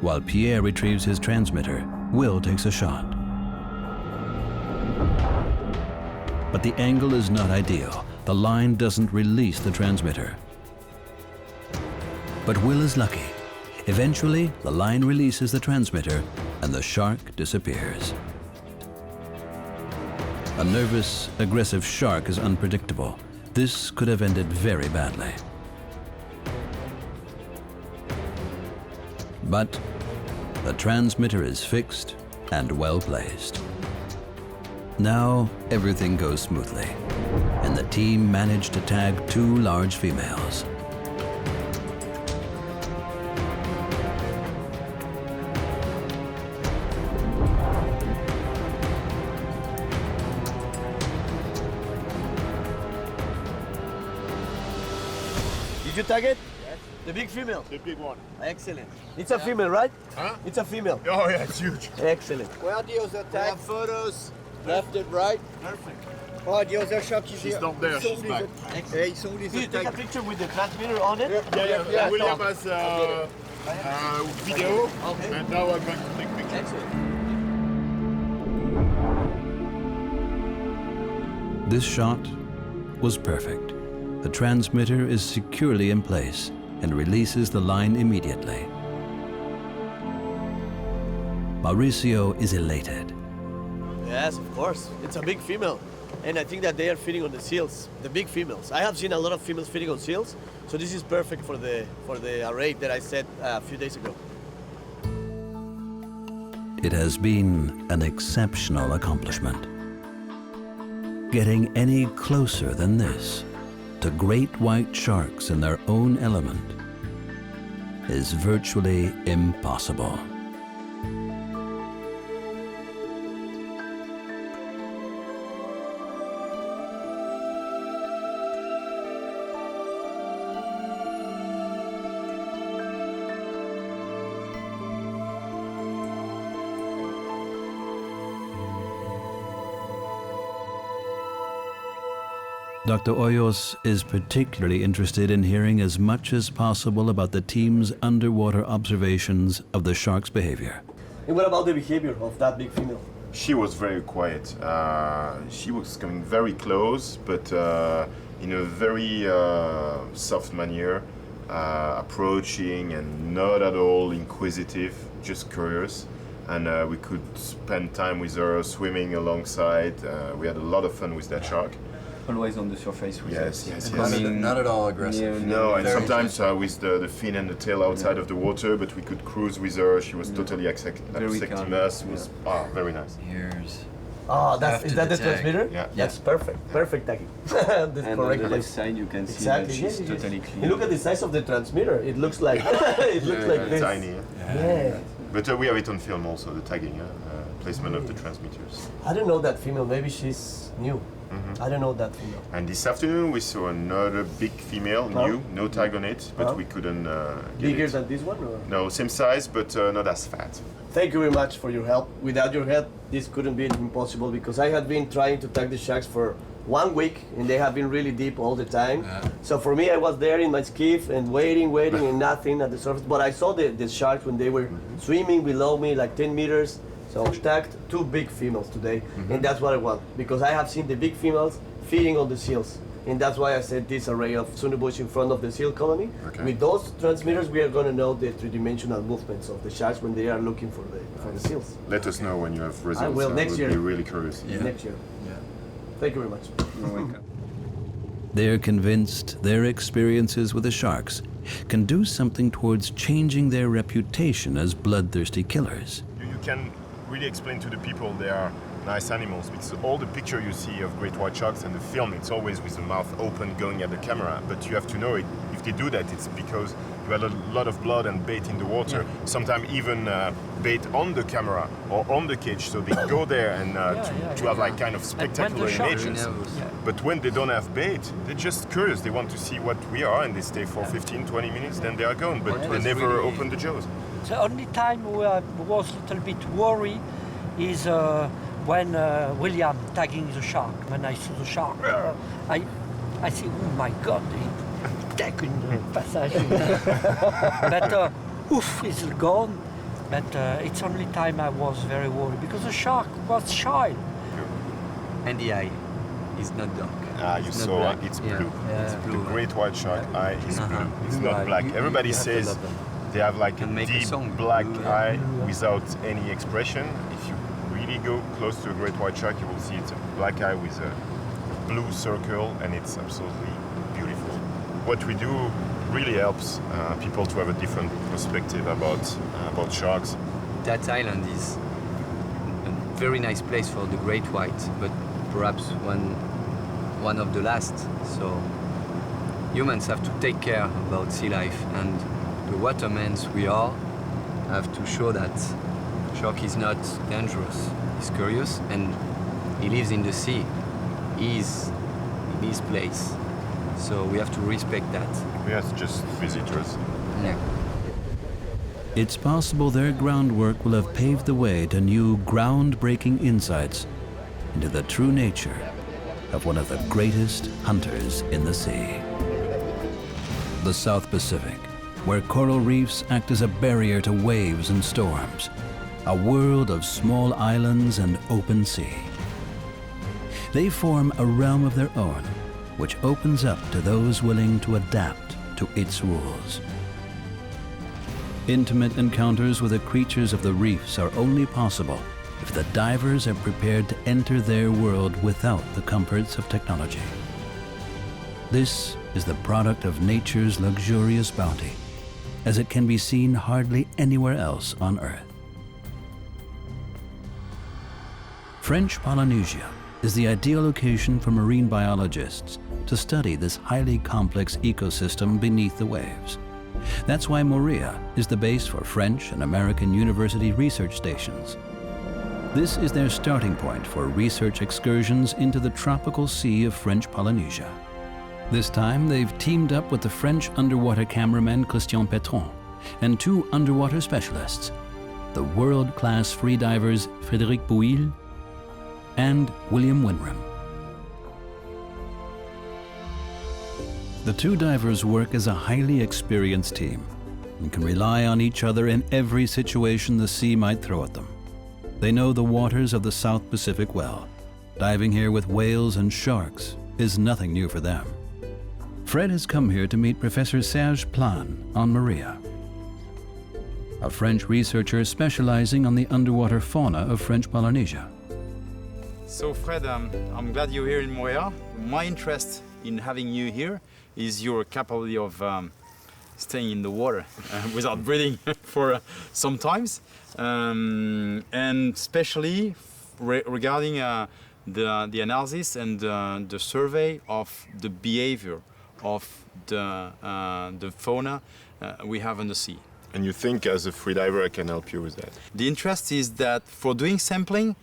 While Pierre retrieves his transmitter, Will takes a shot. But the angle is not ideal. The line doesn't release the transmitter. But Will is lucky. Eventually, the line releases the transmitter and the shark disappears. A nervous, aggressive shark is unpredictable. This could have ended very badly. But the transmitter is fixed and well placed. Now everything goes smoothly, and the team managed to tag 2 large females. Did you tag it? Yes. The big female? The big one. Excellent. It's a female, right? Huh? It's a female. Oh yeah, it's huge. Excellent. Where the other tag photos? Left and right? Perfect. Oh, the other shark is She's here. not there, she's back. Hey, it's only Did the you take a tag. picture with the transmitter on it? Yeah. William has video, and now I'm going to take pictures. Excellent. This shot was perfect. The transmitter is securely in place and releases the line immediately. Mauricio is elated. Yes, of course. It's a big female. And I think that they are feeding on the seals, the big females. I have seen a lot of females feeding on seals, so this is perfect for the array that I said a few days ago. It has been an exceptional accomplishment. Getting any closer than this to great white sharks in their own element is virtually impossible. Dr. Hoyos is particularly interested in hearing as much as possible about the team's underwater observations of the shark's behavior. And what about the behavior of that big female? She was very quiet. She was coming very close, but in a very soft manner, approaching and not at all inquisitive, just curious. And we could spend time with her, swimming alongside. We had a lot of fun with that shark. Always on the surface with Yes. Not at all aggressive. No, and Very sometimes with the fin and the tail outside of the water, but we could cruise with her. She was totally accepting us. Was very nice. Here's Oh, is that the transmitter? Yeah. That's perfect. Perfect tagging. That's And correct. on the left side you can see that she's totally clean. And look at the size of the transmitter. It looks like it looks like this. Tiny. Yeah. But we have it on film also, the tagging, placement of the transmitters. I don't know that female. Maybe she's new. I don't know that female. And this afternoon we saw another big female, new, no tag on it, but we couldn't get Bigger it. than this one? Or? No, same size, but not as fat. Thank you very much for your help. Without your help, this couldn't be impossible because I had been trying to tag the sharks for 1 week and they have been really deep all the time. So for me, I was there in my skiff and waiting and nothing at the surface. But I saw the sharks when they were swimming below me, like 10 meters. So I tagged 2 big females today, and that's what I want because I have seen the big females feeding on the seals. And that's why I said this array of Sunnibush in front of the seal colony. Okay. With those transmitters, we are going to know the 3-dimensional movements of the sharks when they are looking for the seals. Let us know when you have results. I will next year. We'll be really curious. Next year. Thank you very much. You're welcome. They're convinced their experiences with the sharks can do something towards changing their reputation as bloodthirsty killers. You can really explain to the people they are nice animals, because all the picture you see of great white sharks and the film, it's always with the mouth open going at the camera. But you have to know it. If they do that, it's because you had a lot of blood and bait in the water. Sometimes even bait on the camera or on the cage, so they go there and to have like kind of spectacular images. But when they don't have bait, they're just curious. They want to see what we are, and they stay for 15, 20 minutes, then they are gone. But they never open the jaws. The only time we was a little bit worried is when William tagging the shark, when I saw the shark, I say, oh my God, he take une passage. But oof, it's gone. But it's only time I was very worried because the shark was shy. And the eye is not dark. You saw it's blue. Yeah. It's blue. The great white shark eye is blue. It's not black. Everybody says they have like a deep black eye without any expression. If you really go close to a great white shark, you will see it's a black eye with a blue circle, and it's absolutely beautiful. What we do really helps people to have a different perspective about sharks. That island is a very nice place for the great white, but perhaps one of the last. So humans have to take care about sea life, and the watermen we are have to show that shark is not dangerous. He's curious and he lives in the sea. He's in his place. So we have to respect that. Yes, just visitors. Yeah. It's possible their groundwork will have paved the way to new groundbreaking insights into the true nature of one of the greatest hunters in the sea. The South Pacific, where coral reefs act as a barrier to waves and storms, a world of small islands and open sea. They form a realm of their own, which opens up to those willing to adapt to its rules. Intimate encounters with the creatures of the reefs are only possible if the divers are prepared to enter their world without the comforts of technology. This is the product of nature's luxurious bounty, as it can be seen hardly anywhere else on Earth. French Polynesia is the ideal location for marine biologists to study this highly complex ecosystem beneath the waves. That's why Moorea is the base for French and American university research stations. This is their starting point for research excursions into the tropical sea of French Polynesia. This time, they've teamed up with the French underwater cameraman Christian Petron and two underwater specialists, the world-class freedivers Frederic Buyle and William Winram. The two divers work as a highly experienced team and can rely on each other in every situation the sea might throw at them. They know the waters of the South Pacific well. Diving here with whales and sharks is nothing new for them. Fred has come here to meet Professor Serge Plan on Moorea, a French researcher specializing on the underwater fauna of French Polynesia. So Fred, I'm glad you're here in Moorea. My interest in having you here is your capability of staying in the water without breathing for some times, and especially regarding the analysis and the survey of the behavior of the fauna we have on the sea. And you think as a freediver I can help you with that? The interest is that for doing sampling,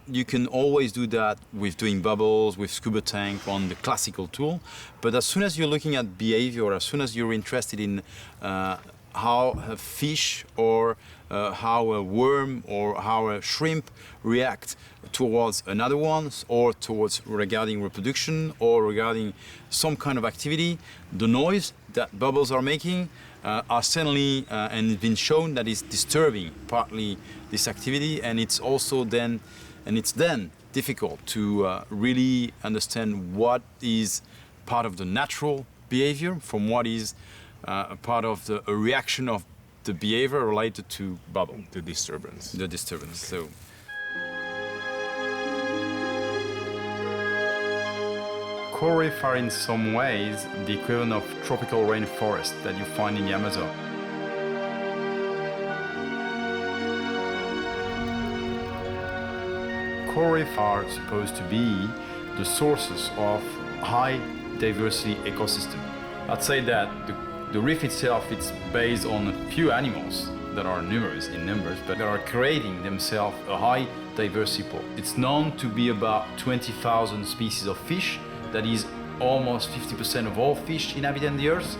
you can always do that with doing bubbles, with scuba tank on the classical tool. But as soon as you're looking at behavior, as soon as you're interested in how a fish or how a worm or how a shrimp react towards another one, or towards regarding reproduction or regarding some kind of activity, the noise that bubbles are making are suddenly, and it's been shown that it's disturbing partly this activity, and it's also then difficult to really understand what is part of the natural behavior from what is a part of a reaction of the behavior related to bubble. The disturbance. The disturbance. So. Coral reef are in some ways the equivalent of tropical rainforest that you find in the Amazon. Coral reef are supposed to be the sources of high diversity ecosystem. I'd say that the reef itself, it's based on a few animals that are numerous in numbers, but that are creating themselves a high diversity pool. It's known to be about 20,000 species of fish. That is almost 50% of all fish inhabiting the Earth,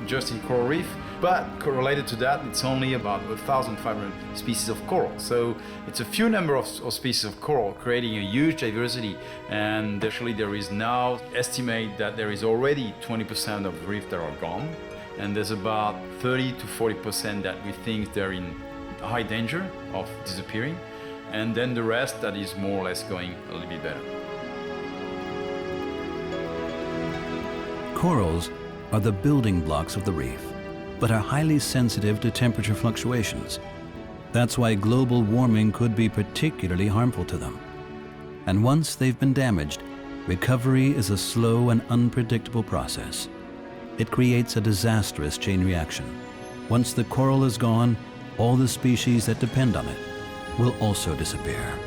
just in coral reef. But correlated to that, it's only about 1,500 species of coral. So it's a few number of species of coral creating a huge diversity. And actually there is now estimate that there is already 20% of reef that are gone. And there's about 30 to 40% that we think they're in high danger of disappearing. And then the rest that is more or less going a little bit better. Corals are the building blocks of the reef, but are highly sensitive to temperature fluctuations. That's why global warming could be particularly harmful to them. And once they've been damaged, recovery is a slow and unpredictable process. It creates a disastrous chain reaction. Once the coral is gone, all the species that depend on it will also disappear.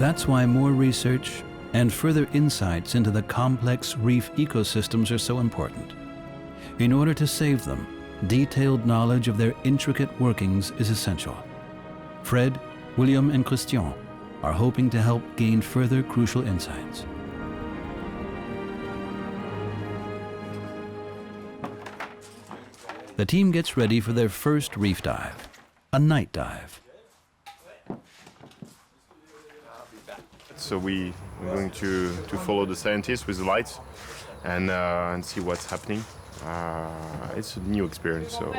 That's why more research and further insights into the complex reef ecosystems are so important. In order to save them, detailed knowledge of their intricate workings is essential. Fred, William, and Christian are hoping to help gain further crucial insights. The team gets ready for their first reef dive, a night dive. So we're going to follow the scientists with the lights and see what's happening. It's a new experience, so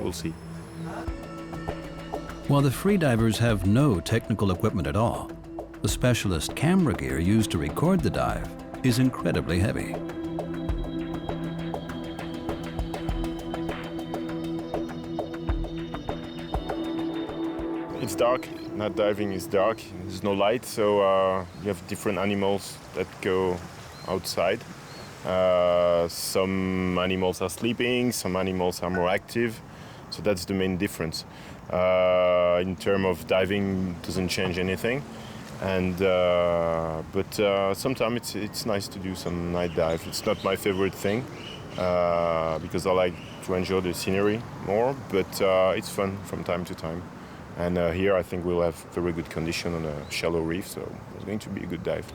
we'll see. While the freedivers have no technical equipment at all, the specialist camera gear used to record the dive is incredibly heavy. It's dark. Night diving is dark. There's no light, so you have different animals that go outside. Some animals are sleeping, some animals are more active, so that's the main difference. In terms of diving, it doesn't change anything, but sometimes it's nice to do some night dive. It's not my favorite thing because I like to enjoy the scenery more, but it's fun from time to time. And here I think we'll have very good condition on a shallow reef, so it's going to be a good dive.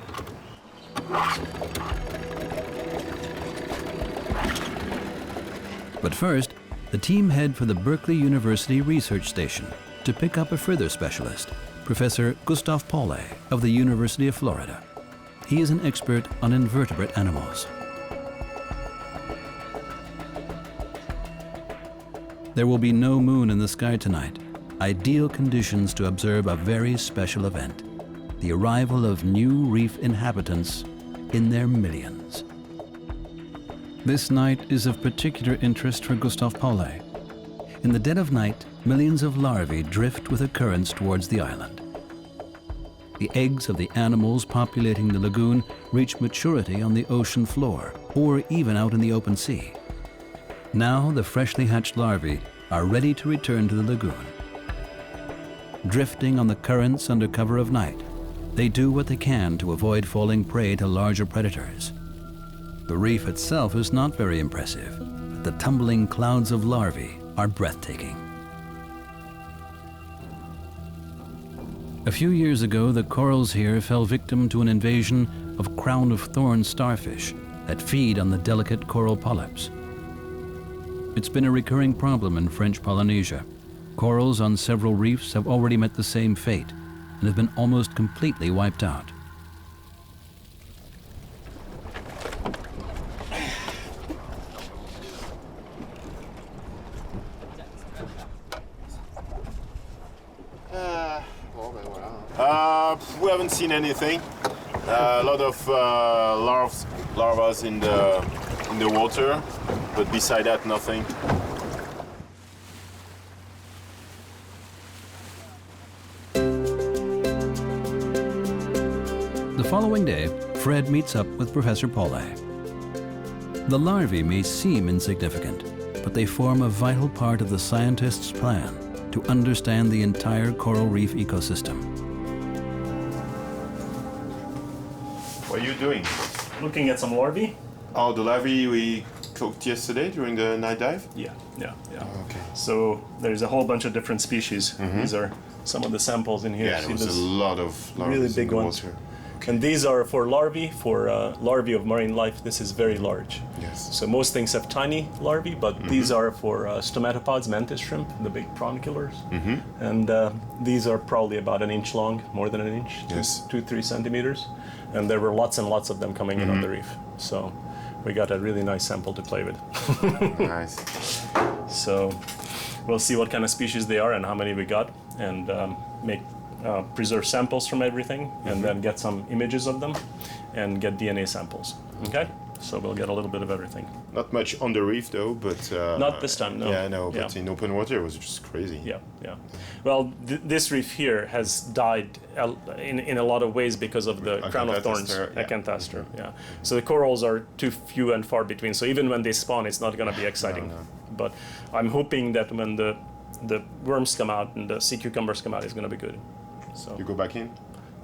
But first, the team head for the Berkeley University Research Station to pick up a further specialist, Professor Gustav Polynesia of the University of Florida. He is an expert on invertebrate animals. There will be no moon in the sky tonight. Ideal conditions to observe a very special event, the arrival of new reef inhabitants in their millions. This night is of particular interest for Gustav Polynesia. In the dead of night, millions of larvae drift with the currents towards the island. The eggs of the animals populating the lagoon reach maturity on the ocean floor or even out in the open sea. Now the freshly hatched larvae are ready to return to the lagoon. Drifting on the currents under cover of night, they do what they can to avoid falling prey to larger predators. The reef itself is not very impressive, but the tumbling clouds of larvae are breathtaking. A few years ago, the corals here fell victim to an invasion of crown-of-thorns starfish that feed on the delicate coral polyps. It's been a recurring problem in French Polynesia. Corals on several reefs have already met the same fate and have been almost completely wiped out. We haven't seen anything. A lot of larvae in the water, but beside that, nothing. The following day, Fred meets up with Professor Polynesia. The larvae may seem insignificant, but they form a vital part of the scientists' plan to understand the entire coral reef ecosystem. What are you doing? Looking at some larvae. Oh, the larvae we caught yesterday during the night dive? Yeah. Oh, okay. So there's a whole bunch of different species. These are some of the samples in here. Yeah, there was a lot of really big ones. And these are for larvae, larvae of marine life. This is very large. Yes. So most things have tiny larvae, but these are for stomatopods, mantis shrimp, the big prawn killers. And these are probably about an inch long, more than an inch, yes. 2-3 centimeters. And there were lots and lots of them coming in on the reef. So we got a really nice sample to play with. Nice. So we'll see what kind of species they are and how many we got, and preserve samples from everything, and then get some images of them and get DNA samples. Okay? So we'll get a little bit of everything. Not much on the reef though, but... Not this time, no. Yeah, no, but in open water it was just crazy. Yeah. Well, this reef here has died in a lot of ways because of the crown of thorns, acanthaster. Yeah. So the corals are too few and far between, so even when they spawn, it's not going to be exciting. No. But I'm hoping that when the worms come out and the sea cucumbers come out, it's going to be good. So. You go back in?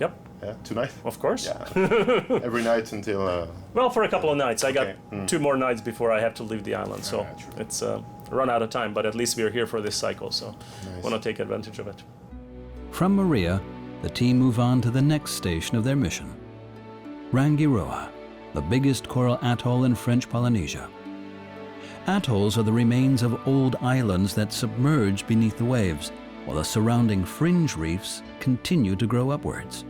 Yep. Yeah, tonight? Of course. Yeah. Every night until... Well, for a couple of nights. I got 2 more nights before I have to leave the island, so it's run out of time, but at least we're here for this cycle, so I want to take advantage of it. From Maria, the team move on to the next station of their mission, Rangiroa, the biggest coral atoll in French Polynesia. Atolls are the remains of old islands that submerge beneath the waves, while the surrounding fringe reefs continue to grow upwards.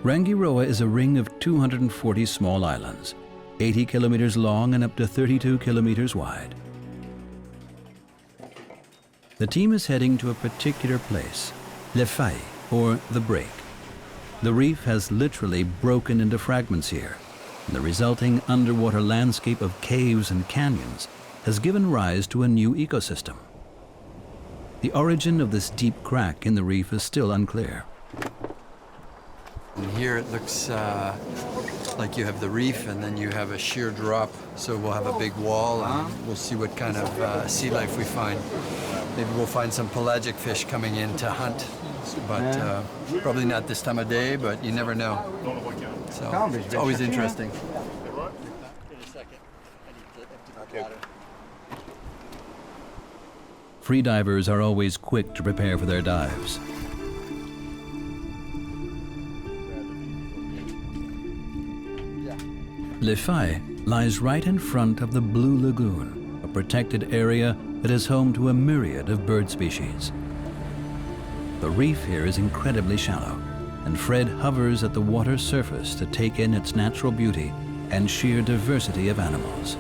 Rangiroa is a ring of 240 small islands, 80 kilometers long and up to 32 kilometers wide. The team is heading to a particular place, Le Faille, or the break. The reef has literally broken into fragments here, and the resulting underwater landscape of caves and canyons has given rise to a new ecosystem. The origin of this deep crack in the reef is still unclear. And here it looks like you have the reef and then you have a sheer drop. So we'll have a big wall and we'll see what kind of sea life we find. Maybe we'll find some pelagic fish coming in to hunt, but probably not this time of day, but you never know. So it's always interesting. Freedivers are always quick to prepare for their dives. Le Faille lies right in front of the Blue Lagoon, a protected area that is home to a myriad of bird species. The reef here is incredibly shallow, and Fred hovers at the water's surface to take in its natural beauty and sheer diversity of animals.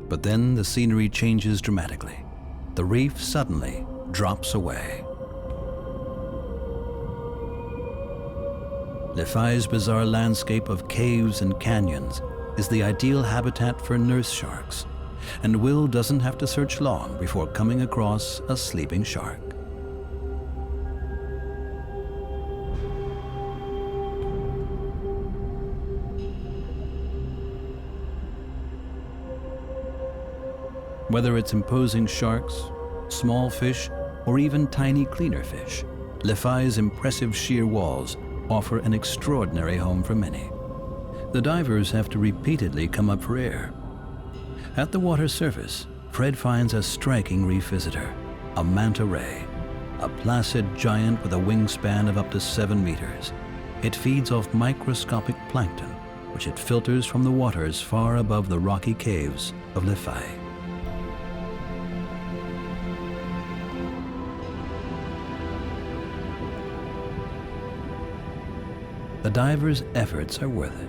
But then the scenery changes dramatically. The reef suddenly drops away. Le Faille's bizarre landscape of caves and canyons is the ideal habitat for nurse sharks, and Will doesn't have to search long before coming across a sleeping shark. Whether it's imposing sharks, small fish, or even tiny cleaner fish, Le Faille's impressive sheer walls offer an extraordinary home for many. The divers have to repeatedly come up for air. At the water's surface, Fred finds a striking reef visitor, a manta ray, a placid giant with a wingspan of up to 7 meters. It feeds off microscopic plankton, which it filters from the waters far above the rocky caves of Le Faille. The diver's efforts are worth it.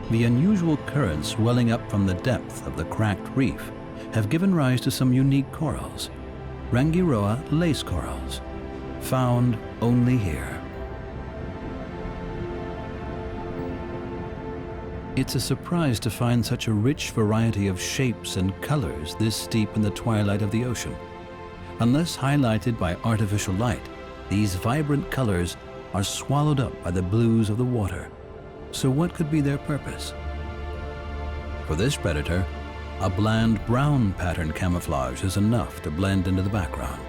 The unusual currents welling up from the depth of the cracked reef have given rise to some unique corals, Rangiroa lace corals, found only here. It's a surprise to find such a rich variety of shapes and colors this deep in the twilight of the ocean. Unless highlighted by artificial light, these vibrant colors are swallowed up by the blues of the water. So what could be their purpose? For this predator, a bland brown pattern camouflage is enough to blend into the background.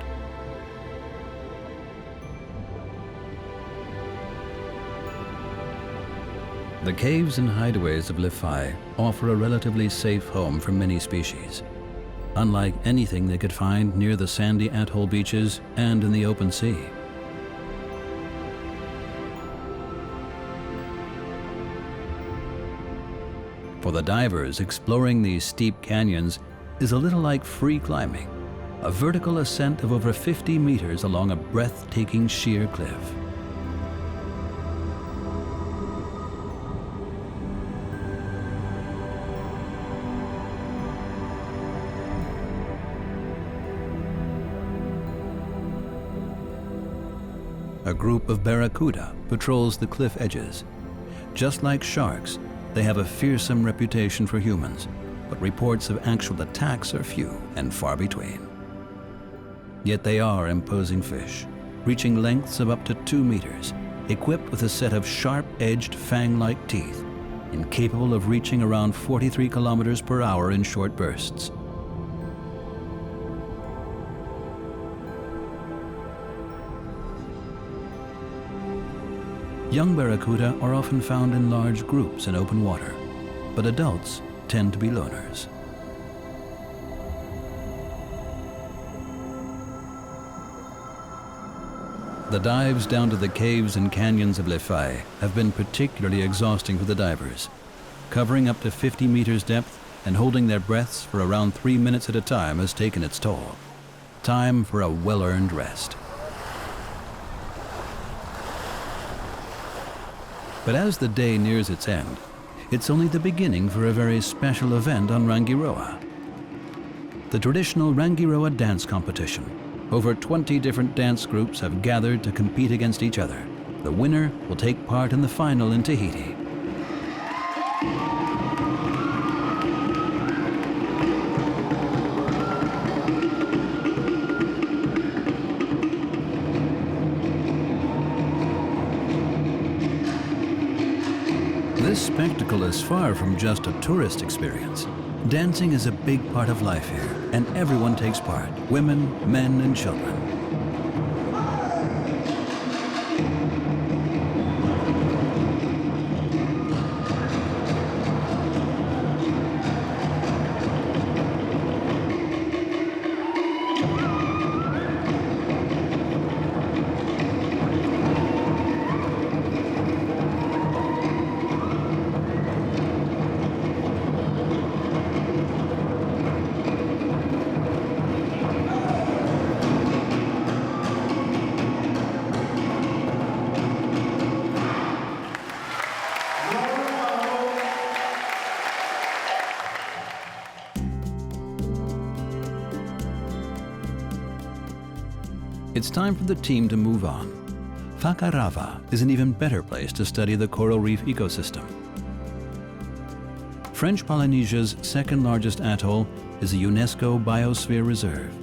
The caves and hideaways of Lefai offer a relatively safe home for many species, unlike anything they could find near the sandy atoll beaches and in the open sea. For the divers, exploring these steep canyons is a little like free climbing, a vertical ascent of over 50 meters along a breathtaking sheer cliff. A group of barracuda patrols the cliff edges. Just like sharks, they have a fearsome reputation for humans, but reports of actual attacks are few and far between. Yet they are imposing fish, reaching lengths of up to 2 meters, equipped with a set of sharp-edged fang-like teeth, and capable of reaching around 43 kilometers per hour in short bursts. Young barracuda are often found in large groups in open water, but adults tend to be loners. The dives down to the caves and canyons of Lefai have been particularly exhausting for the divers. Covering up to 50 meters depth and holding their breaths for around 3 minutes at a time has taken its toll. Time for a well-earned rest. But as the day nears its end, it's only the beginning for a very special event on Rangiroa. The traditional Rangiroa dance competition. Over 20 different dance groups have gathered to compete against each other. The winner will take part in the final in Tahiti. This spectacle is far from just a tourist experience. Dancing is a big part of life here, and everyone takes part, women, men, and children. It's time for the team to move on. Fakarava is an even better place to study the coral reef ecosystem. French Polynesia's second largest atoll is a UNESCO Biosphere Reserve.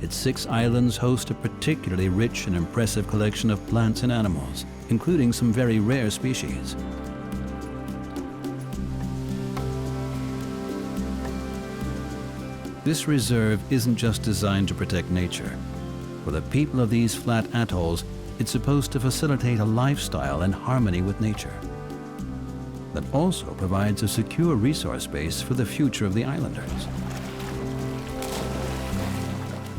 Its 6 islands host a particularly rich and impressive collection of plants and animals, including some very rare species. This reserve isn't just designed to protect nature. For the people of these flat atolls, it's supposed to facilitate a lifestyle in harmony with nature that also provides a secure resource base for the future of the islanders.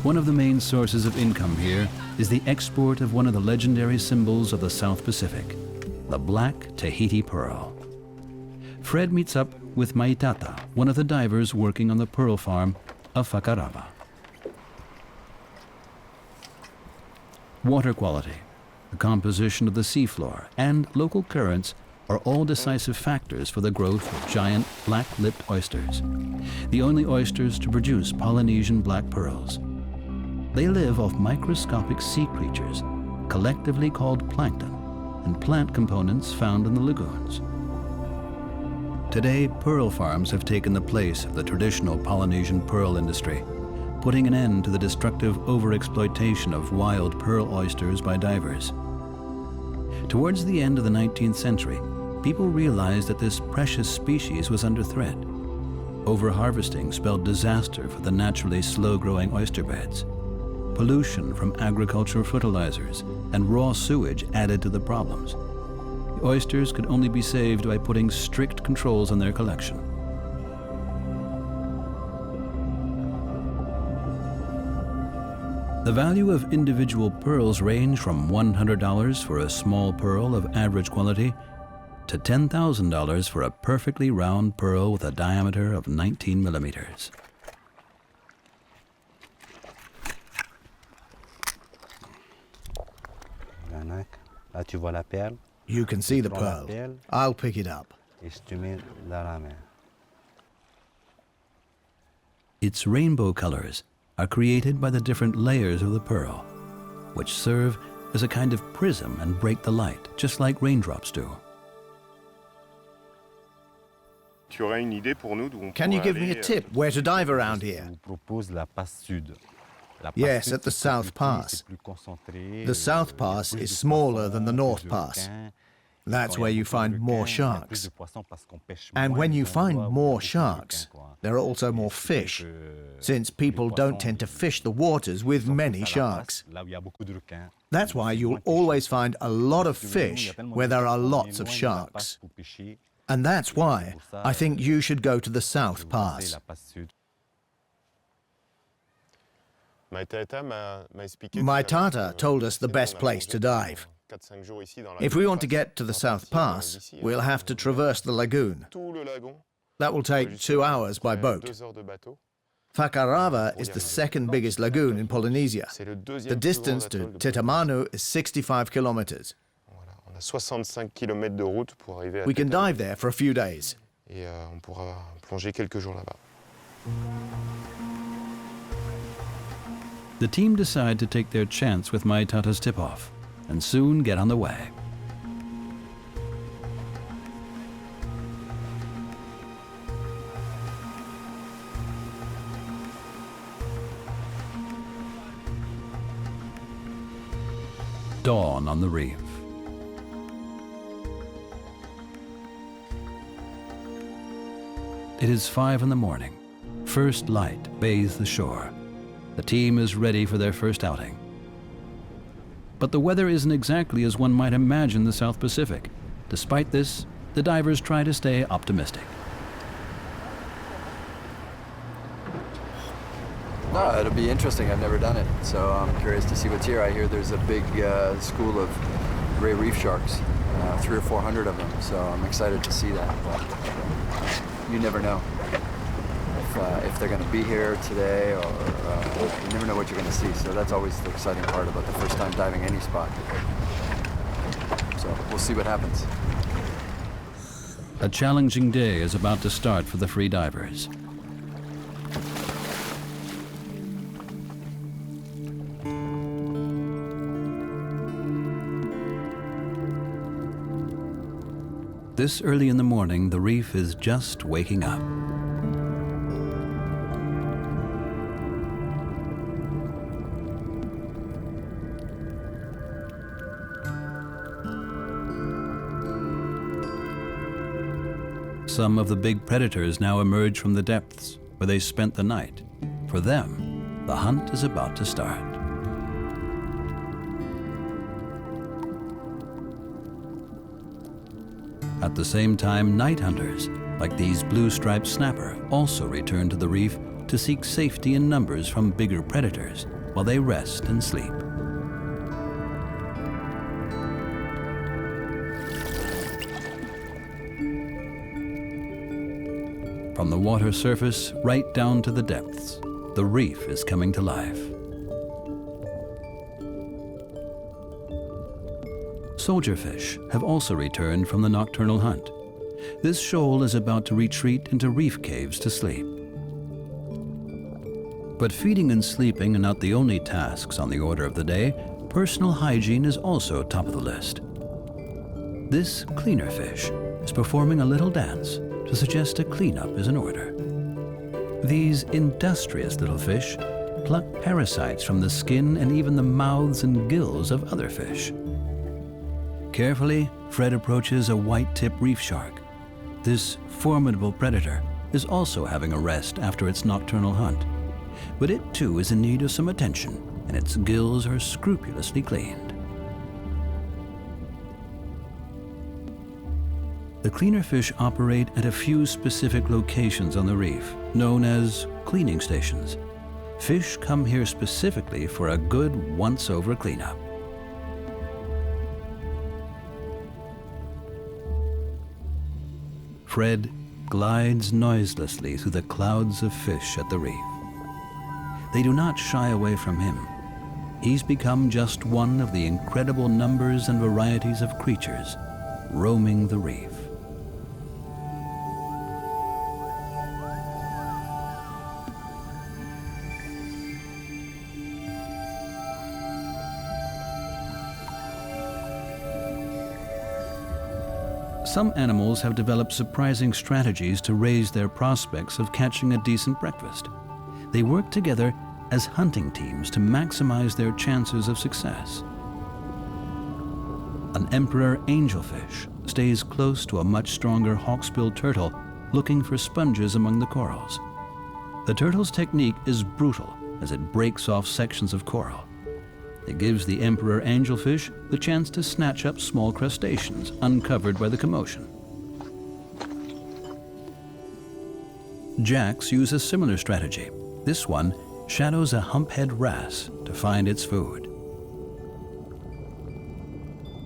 One of the main sources of income here is the export of one of the legendary symbols of the South Pacific, the black Tahiti pearl. Fred meets up with Maitata, one of the divers working on the pearl farm of Fakarava. Water quality, the composition of the seafloor, and local currents are all decisive factors for the growth of giant black-lipped oysters, the only oysters to produce Polynesian black pearls. They live off microscopic sea creatures, collectively called plankton, and plant components found in the lagoons. Today, pearl farms have taken the place of the traditional Polynesian pearl industry, putting an end to the destructive overexploitation of wild pearl oysters by divers. Towards the end of the 19th century, people realized that this precious species was under threat. Overharvesting spelled disaster for the naturally slow-growing oyster beds. Pollution from agricultural fertilizers and raw sewage added to the problems. The oysters could only be saved by putting strict controls on their collection. The value of individual pearls range from $100 for a small pearl of average quality to $10,000 for a perfectly round pearl with a diameter of 19 millimeters. You can see the pearl. I'll pick it up. Its rainbow colors are created by the different layers of the pearl, which serve as a kind of prism and break the light, just like raindrops do. Can you give me a tip where to dive around here? Yes, at the South Pass. The South Pass is smaller than the North Pass. That's where you find more sharks. And when you find more sharks, there are also more fish, since people don't tend to fish the waters with many sharks. That's why you'll always find a lot of fish where there are lots of sharks. And that's why I think you should go to the South Pass. My Tata told us the best place to dive. If we want to get to the South Pass, we'll have to traverse the lagoon. That will take 2 hours by boat. Fakarava is the second biggest lagoon in Polynesia. The distance to Titamanu is 65 kilometers. We can dive there for a few days. The team decide to take their chance with my Tata's tip-off and soon get on the way. Dawn on the reef. It is 5 in the morning. First light bathes the shore. The team is ready for their first outing. But the weather isn't exactly as one might imagine the South Pacific. Despite this, the divers try to stay optimistic. No, it'll be interesting. I've never done it, so I'm curious to see what's here. I hear there's a big school of gray reef sharks, 300 or 400 of them, so I'm excited to see that. But you never know if they're going to be here today, or you never know what you're going to see. So that's always the exciting part about the first time diving any spot. So we'll see what happens. A challenging day is about to start for the free divers. This early in the morning, the reef is just waking up. Some of the big predators now emerge from the depths where they spent the night. For them, the hunt is about to start. At the same time, night hunters, like these blue-striped snapper, also return to the reef to seek safety in numbers from bigger predators while they rest and sleep. From the water surface right down to the depths, the reef is coming to life. soldierfish have also returned from the nocturnal hunt. This shoal is about to retreat into reef caves to sleep. But feeding and sleeping are not the only tasks on the order of the day. Personal hygiene is also top of the list. This cleaner fish is performing a little dance to suggest a cleanup is in order. These industrious little fish pluck parasites from the skin and even the mouths and gills of other fish. Carefully, Fred approaches a white-tip reef shark. This formidable predator is also having a rest after its nocturnal hunt. But it too is in need of some attention, and its gills are scrupulously cleaned. The cleaner fish operate at a few specific locations on the reef, known as cleaning stations. Fish come here specifically for a good once-over cleanup. Fred glides noiselessly through the clouds of fish at the reef. They do not shy away from him. He's become just one of the incredible numbers and varieties of creatures roaming the reef. Some animals have developed surprising strategies to raise their prospects of catching a decent breakfast. They work together as hunting teams to maximize their chances of success. An emperor angelfish stays close to a much stronger hawksbill turtle looking for sponges among the corals. The turtle's technique is brutal as it breaks off sections of coral. It gives the emperor angelfish the chance to snatch up small crustaceans uncovered by the commotion. Jacks use a similar strategy. This one shadows a humphead wrasse to find its food.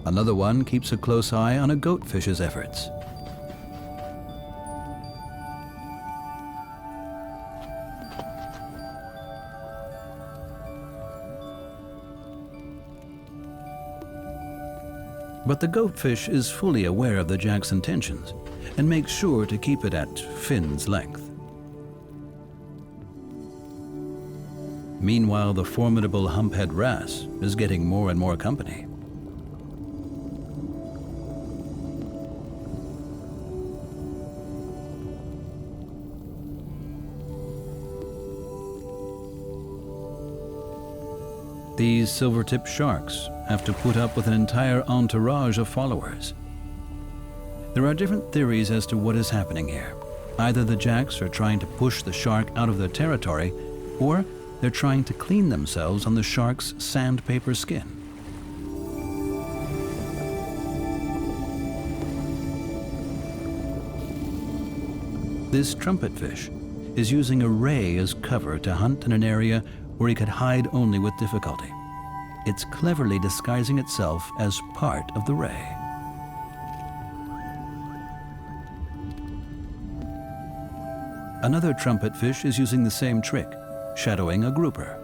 Another one keeps a close eye on a goatfish's efforts. But the goatfish is fully aware of the jack's intentions and makes sure to keep it at fin's length. Meanwhile, the formidable humphead wrasse is getting more and more company. These silver-tip sharks have to put up with an entire entourage of followers. There are different theories as to what is happening here. Either the jacks are trying to push the shark out of their territory, or they're trying to clean themselves on the shark's sandpaper skin. This trumpetfish is using a ray as cover to hunt in an area where he could hide only with difficulty. It's cleverly disguising itself as part of the ray. Another trumpetfish is using the same trick, shadowing a grouper.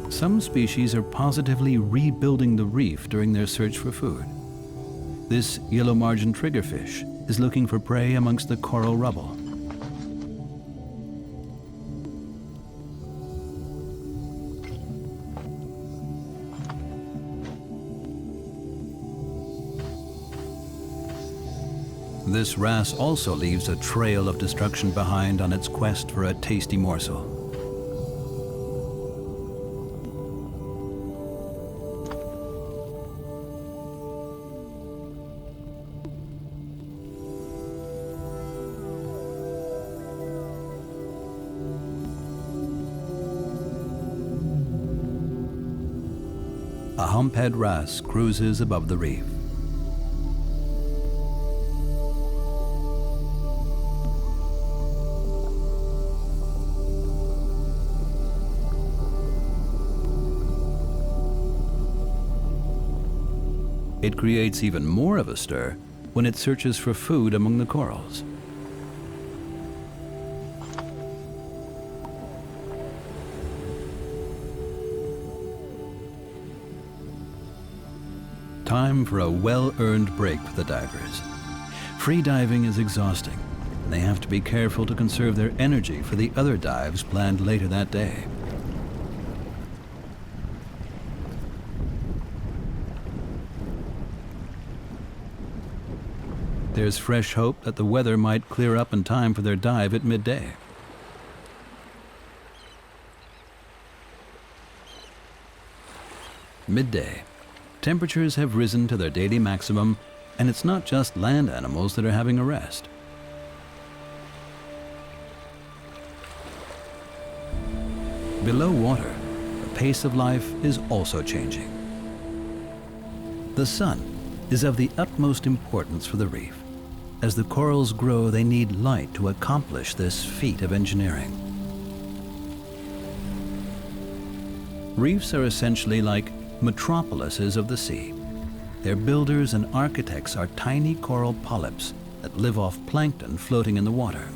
Some species are positively rebuilding the reef during their search for food. This yellow margin triggerfish is looking for prey amongst the coral rubble. This wrasse also leaves a trail of destruction behind on its quest for a tasty morsel. A humphead wrasse cruises above the reef. It creates even more of a stir when it searches for food among the corals. Time for a well-earned break for the divers. Free diving is exhausting, and they have to be careful to conserve their energy for the other dives planned later that day. There's fresh hope that the weather might clear up in time for their dive at midday. Midday. Temperatures have risen to their daily maximum, and it's not just land animals that are having a rest. Below water, the pace of life is also changing. The sun is of the utmost importance for the reef. As the corals grow, they need light to accomplish this feat of engineering. Reefs are essentially like metropolises of the sea. Their builders and architects are tiny coral polyps that live off plankton floating in the water.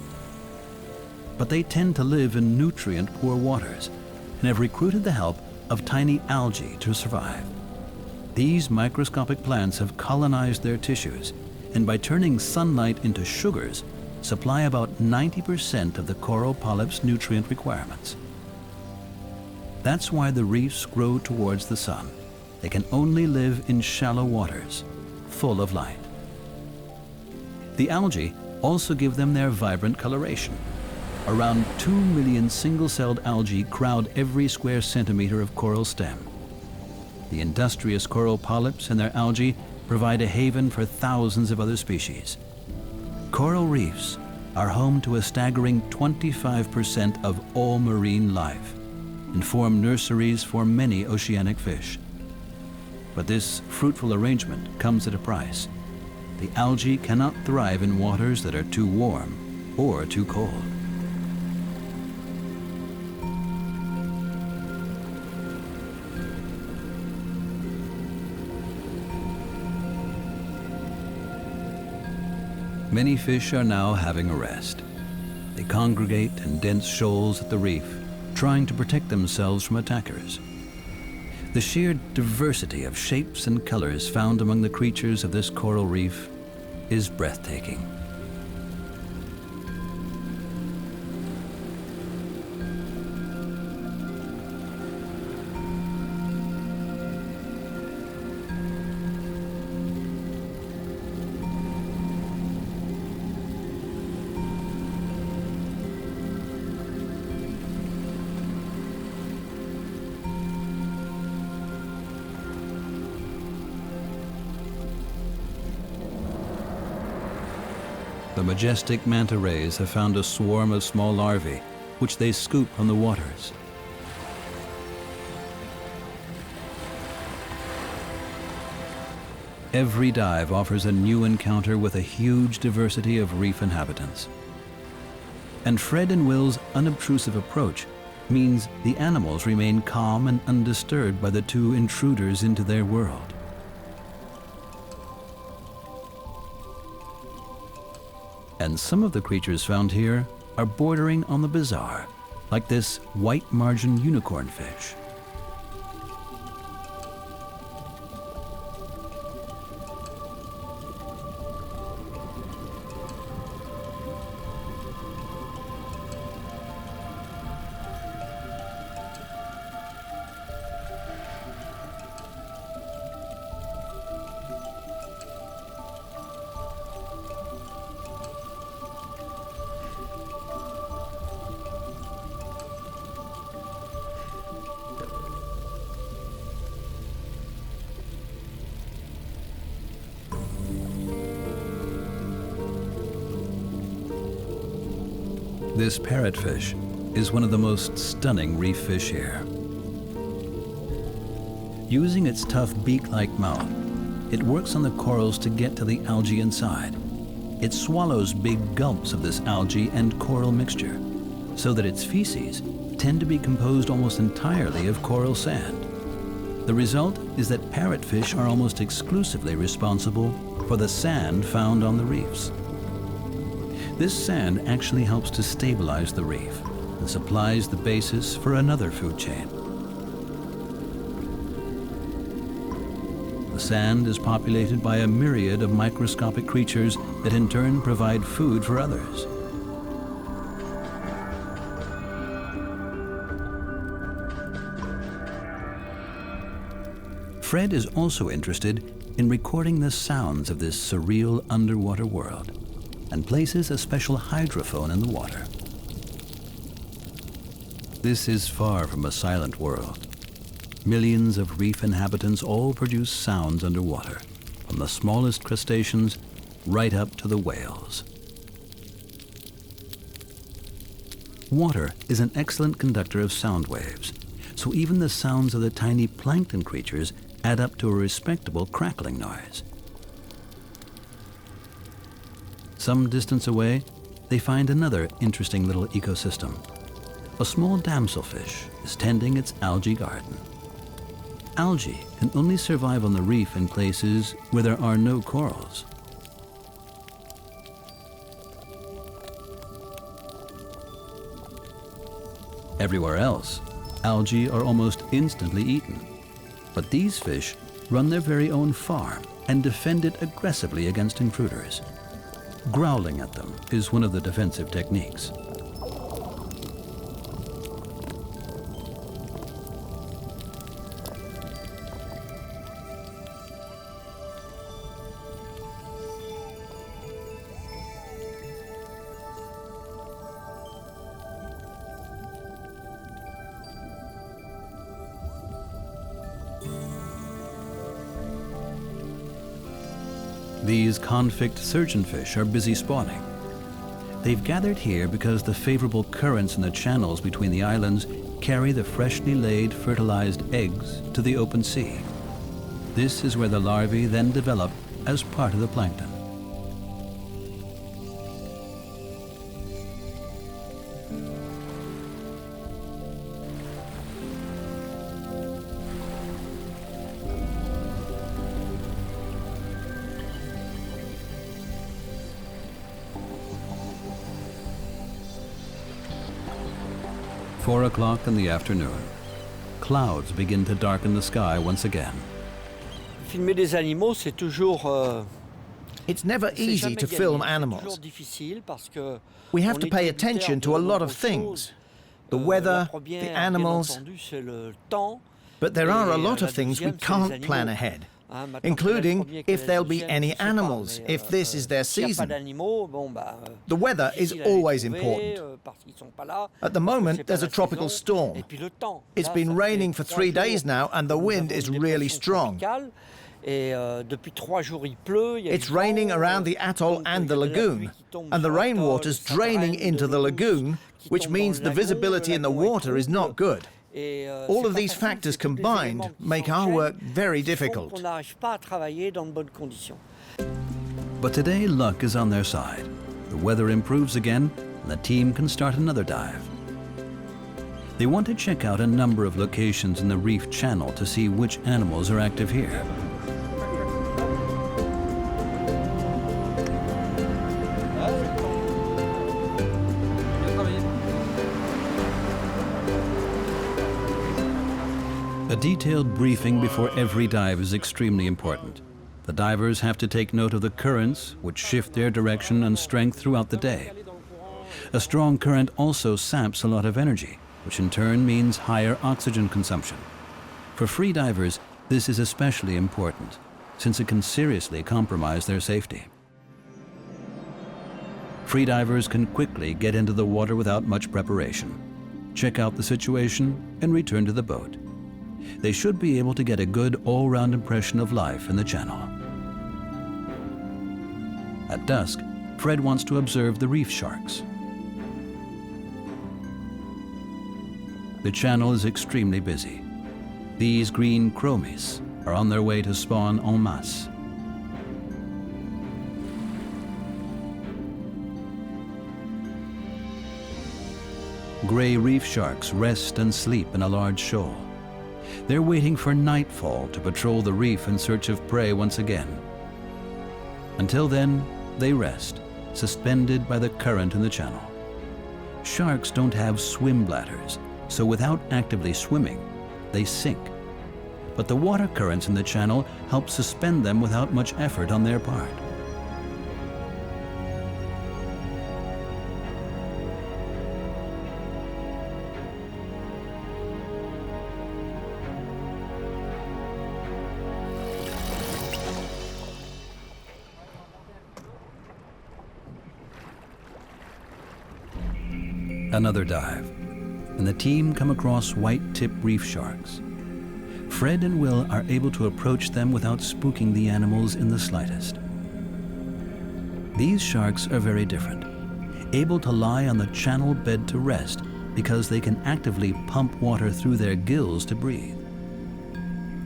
But they tend to live in nutrient-poor waters and have recruited the help of tiny algae to survive. These microscopic plants have colonized their tissues, and by turning sunlight into sugars, supply about 90% of the coral polyp's nutrient requirements. That's why the reefs grow towards the sun. They can only live in shallow waters, full of light. The algae also give them their vibrant coloration. Around 2 million single-celled algae crowd every square centimeter of coral stem. The industrious coral polyps and their algae provide a haven for thousands of other species. Coral reefs are home to a staggering 25% of all marine life and form nurseries for many oceanic fish. But this fruitful arrangement comes at a price. The algae cannot thrive in waters that are too warm or too cold. Many fish are now having a rest. They congregate in dense shoals at the reef, trying to protect themselves from attackers. The sheer diversity of shapes and colors found among the creatures of this coral reef is breathtaking. The majestic manta rays have found a swarm of small larvae, which they scoop from the waters. Every dive offers a new encounter with a huge diversity of reef inhabitants. And Fred and Will's unobtrusive approach means the animals remain calm and undisturbed by the two intruders into their world. And some of the creatures found here are bordering on the bizarre, like this white-margined unicorn fish. This parrotfish is one of the most stunning reef fish here. Using its tough beak-like mouth, it works on the corals to get to the algae inside. It swallows big gulps of this algae and coral mixture, so that its feces tend to be composed almost entirely of coral sand. The result is that parrotfish are almost exclusively responsible for the sand found on the reefs. This sand actually helps to stabilize the reef and supplies the basis for another food chain. The sand is populated by a myriad of microscopic creatures that in turn provide food for others. Fred is also interested in recording the sounds of this surreal underwater world and places a special hydrophone in the water. This is far from a silent world. Millions of reef inhabitants all produce sounds underwater, from the smallest crustaceans right up to the whales. Water is an excellent conductor of sound waves, so even the sounds of the tiny plankton creatures add up to a respectable crackling noise. Some distance away, they find another interesting little ecosystem. A small damselfish is tending its algae garden. Algae can only survive on the reef in places where there are no corals. Everywhere else, algae are almost instantly eaten. But these fish run their very own farm and defend it aggressively against intruders. Growling at them is one of the defensive techniques. These convict surgeonfish are busy spawning. They've gathered here because the favorable currents in the channels between the islands carry the freshly laid, fertilized eggs to the open sea. This is where the larvae then develop as part of the plankton. Four o'clock in the afternoon. Clouds begin to darken the sky once again. Filmer des animaux, c'est toujours. It's never easy to film animals. We have to pay attention to a lot of things. The weather, the animals. But there are a lot of things we can't plan ahead, including if there'll be any animals, if this is their season. The weather is always important. At the moment, there's a tropical storm. It's been raining for 3 days now, and the wind is really strong. It's raining around the atoll and the lagoon, and the rainwater's draining into the lagoon, which means the visibility in the water is not good. All of these factors combined make our work very difficult. But today, luck is on their side. The weather improves again, and the team can start another dive. They want to check out a number of locations in the reef channel to see which animals are active here. A detailed briefing before every dive is extremely important. The divers have to take note of the currents, which shift their direction and strength throughout the day. A strong current also saps a lot of energy, which in turn means higher oxygen consumption. For free divers, this is especially important, since it can seriously compromise their safety. Free divers can quickly get into the water without much preparation, check out the situation, and return to the boat. They should be able to get a good all-round impression of life in the channel. At dusk, Fred wants to observe the reef sharks. The channel is extremely busy. These green chromies are on their way to spawn en masse. Gray reef sharks rest and sleep in a large shoal. They're waiting for nightfall to patrol the reef in search of prey once again. Until then, they rest, suspended by the current in the channel. Sharks don't have swim bladders, so without actively swimming, they sink. But the water currents in the channel help suspend them without much effort on their part. Another dive, and the team come across white-tip reef sharks. Fred and Will are able to approach them without spooking the animals in the slightest. These sharks are very different, able to lie on the channel bed to rest because they can actively pump water through their gills to breathe.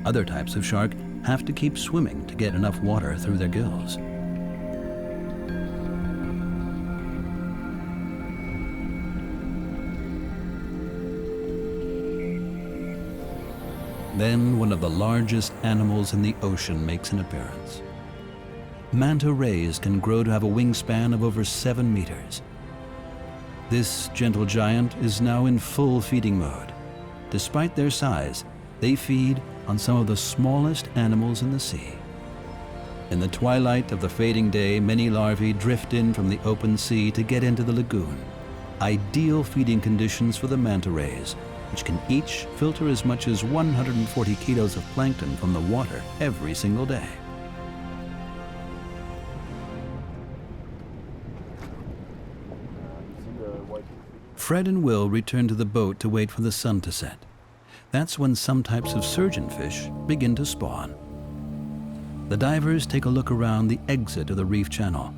Other types of shark have to keep swimming to get enough water through their gills. Then one of the largest animals in the ocean makes an appearance. Manta rays can grow to have a wingspan of over 7 meters. This gentle giant is now in full feeding mode. Despite their size, they feed on some of the smallest animals in the sea. In the twilight of the fading day, many larvae drift in from the open sea to get into the lagoon. Ideal feeding conditions for the manta rays, which can each filter as much as 140 kilos of plankton from the water every single day. Fred and Will return to the boat to wait for the sun to set. That's when some types of surgeonfish begin to spawn. The divers take a look around the exit of the reef channel.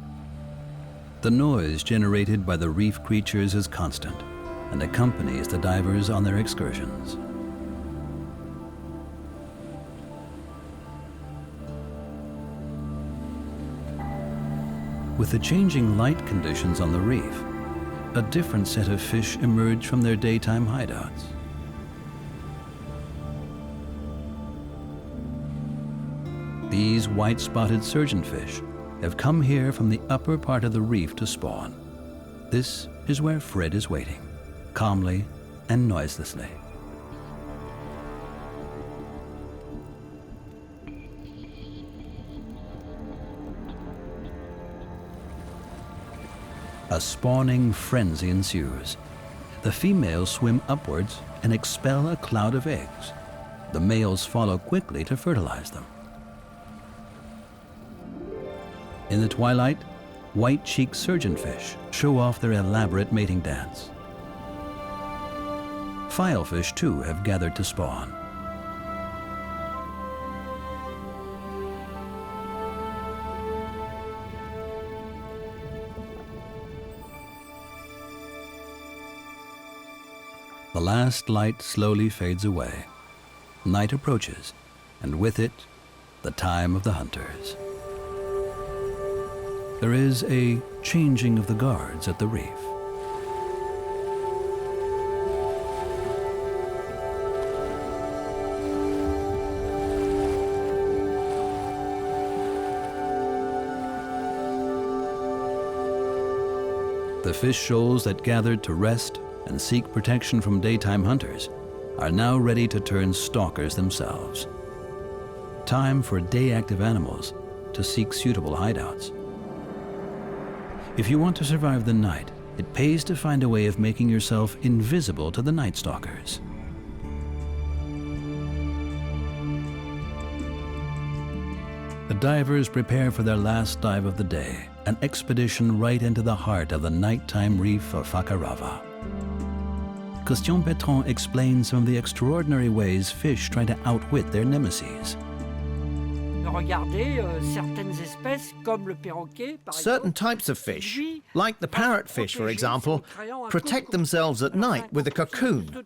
The noise generated by the reef creatures is constant and accompanies the divers on their excursions. With the changing light conditions on the reef, a different set of fish emerge from their daytime hideouts. These white-spotted surgeonfish have come here from the upper part of the reef to spawn. This is where Fred is waiting, calmly and noiselessly. A spawning frenzy ensues. The females swim upwards and expel a cloud of eggs. The males follow quickly to fertilize them. In the twilight, white-cheeked surgeonfish show off their elaborate mating dance. Filefish, too, have gathered to spawn. The last light slowly fades away. Night approaches, and with it, the time of the hunters. There is a changing of the guards at the reef. The fish shoals that gathered to rest and seek protection from daytime hunters are now ready to turn stalkers themselves. Time for day-active animals to seek suitable hideouts. If you want to survive the night, it pays to find a way of making yourself invisible to the night stalkers. The divers prepare for their last dive of the day, an expedition right into the heart of the nighttime reef of Fakarava. Petron explains some of the extraordinary ways fish try to outwit their nemesis. Certain types of fish, like the parrotfish for example, protect themselves at night with a cocoon.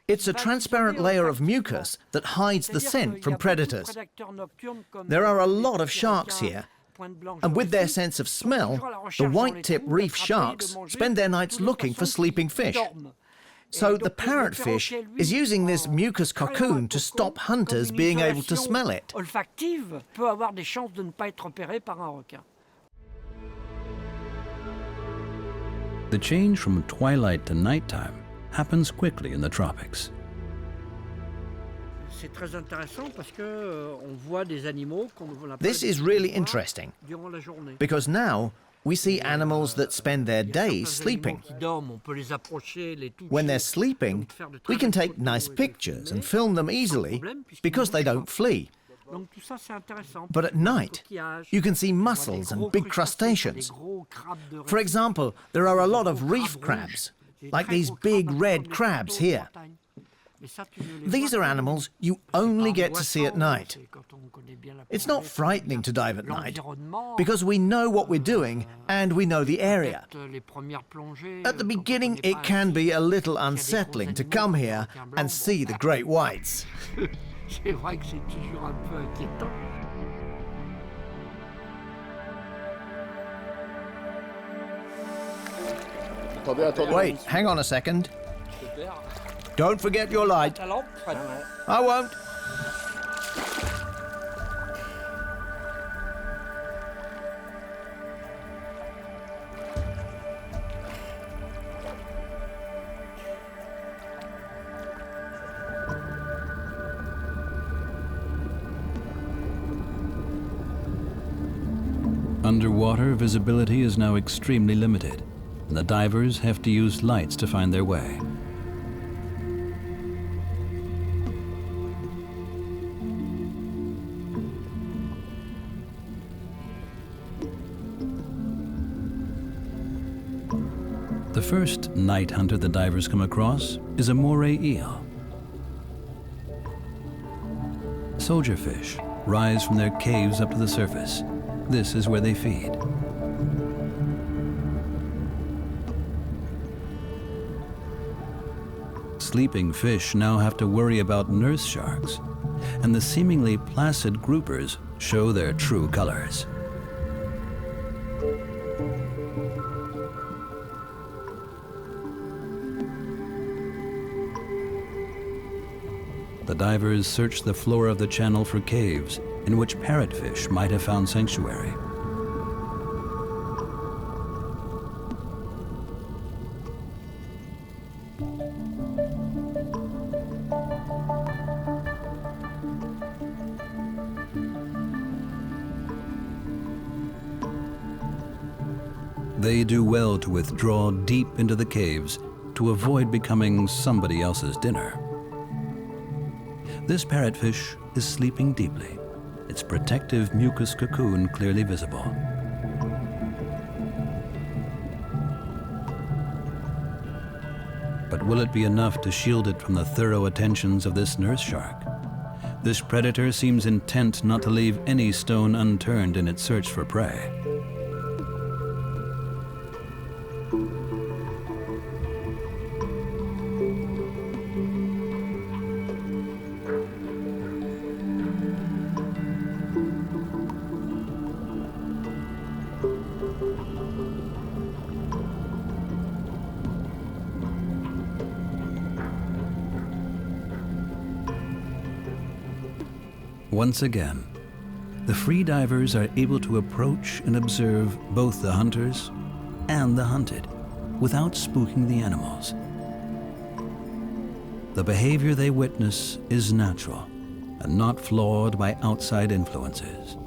It's a transparent layer of mucus that hides the scent from predators. There are a lot of sharks here, and with their sense of smell, the white-tip reef sharks spend their nights looking for sleeping fish. So the parrotfish is using this mucus cocoon to stop hunters being able to smell it. Olfactive peut avoir des chances de ne pas être repéré par un requin. The change from twilight to nighttime happens quickly in the tropics. C'est très intéressant parce que on voit des animaux qu'on appelle. This is really interesting Durant la journée. because now we see animals that spend their days sleeping. Qui dorment, on peut les approcher, les toucher. When they're sleeping, we can take nice pictures and film them easily because they don't flee. Donc tout ça c'est intéressant. But at night, you can see mussels and big crustaceans. For example, there are a lot of reef crabs, like these big red crabs here. These are animals you only get to see at night. It's not frightening to dive at night because we know what we're doing and we know the area. At the beginning, it can be a little unsettling to come here and see the great whites. C'est vrai que c'est toujours un peu inquiétant. Wait, hang on a second. Don't forget your light. I won't. Underwater, visibility is now extremely limited, and the divers have to use lights to find their way. The first night hunter the divers come across is a moray eel. Soldier fish rise from their caves up to the surface. This is where they feed. Sleeping fish now have to worry about nurse sharks, and the seemingly placid groupers show their true colors. The divers search the floor of the channel for caves in which parrotfish might have found sanctuary. They do well to withdraw deep into the caves to avoid becoming somebody else's dinner. This parrotfish is sleeping deeply, its protective mucus cocoon clearly visible. But will it be enough to shield it from the thorough attentions of this nurse shark? This predator seems intent not to leave any stone unturned in its search for prey. Once again, the free divers are able to approach and observe both the hunters and the hunted without spooking the animals. The behavior they witness is natural and not flawed by outside influences.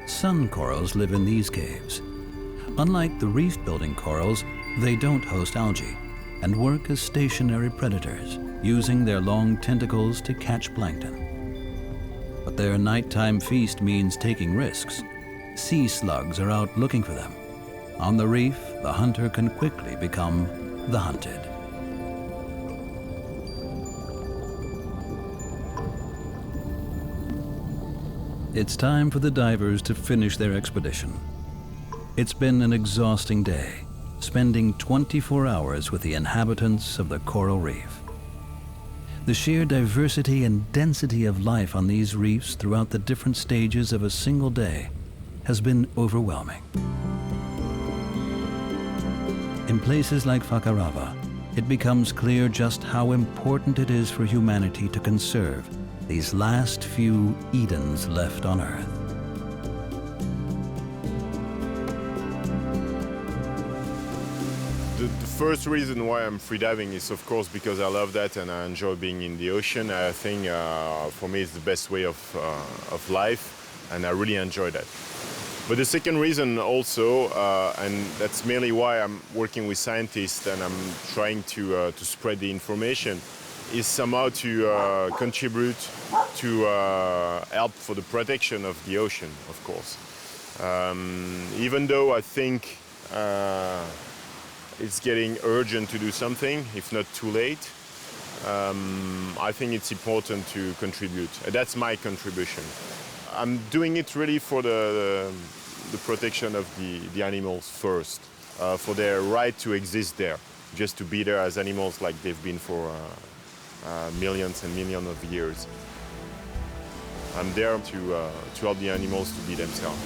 Sun corals live in these caves. Unlike the reef-building corals, they don't host algae and work as stationary predators, using their long tentacles to catch plankton. But their nighttime feast means taking risks. Sea slugs are out looking for them. On the reef, the hunter can quickly become the hunted. It's time for the divers to finish their expedition. It's been an exhausting day, spending 24 hours with the inhabitants of the coral reef. The sheer diversity and density of life on these reefs throughout the different stages of a single day has been overwhelming. In places like Fakarava, it becomes clear just how important it is for humanity to conserve these last few Edens left on Earth. The first reason why I'm freediving is, of course, because I love that and I enjoy being in the ocean. I think for me it's the best way of life, and I really enjoy that. But the second reason also, and that's mainly why I'm working with scientists and I'm trying to spread the information, is somehow to contribute to help for the protection of the ocean, of course. Even though I think it's getting urgent to do something, if not too late, I think it's important to contribute. That's my contribution. I'm doing it really for the protection of the animals first, for their right to exist there, just to be there as animals like they've been for millions and millions of years. I'm there to help the animals to be themselves.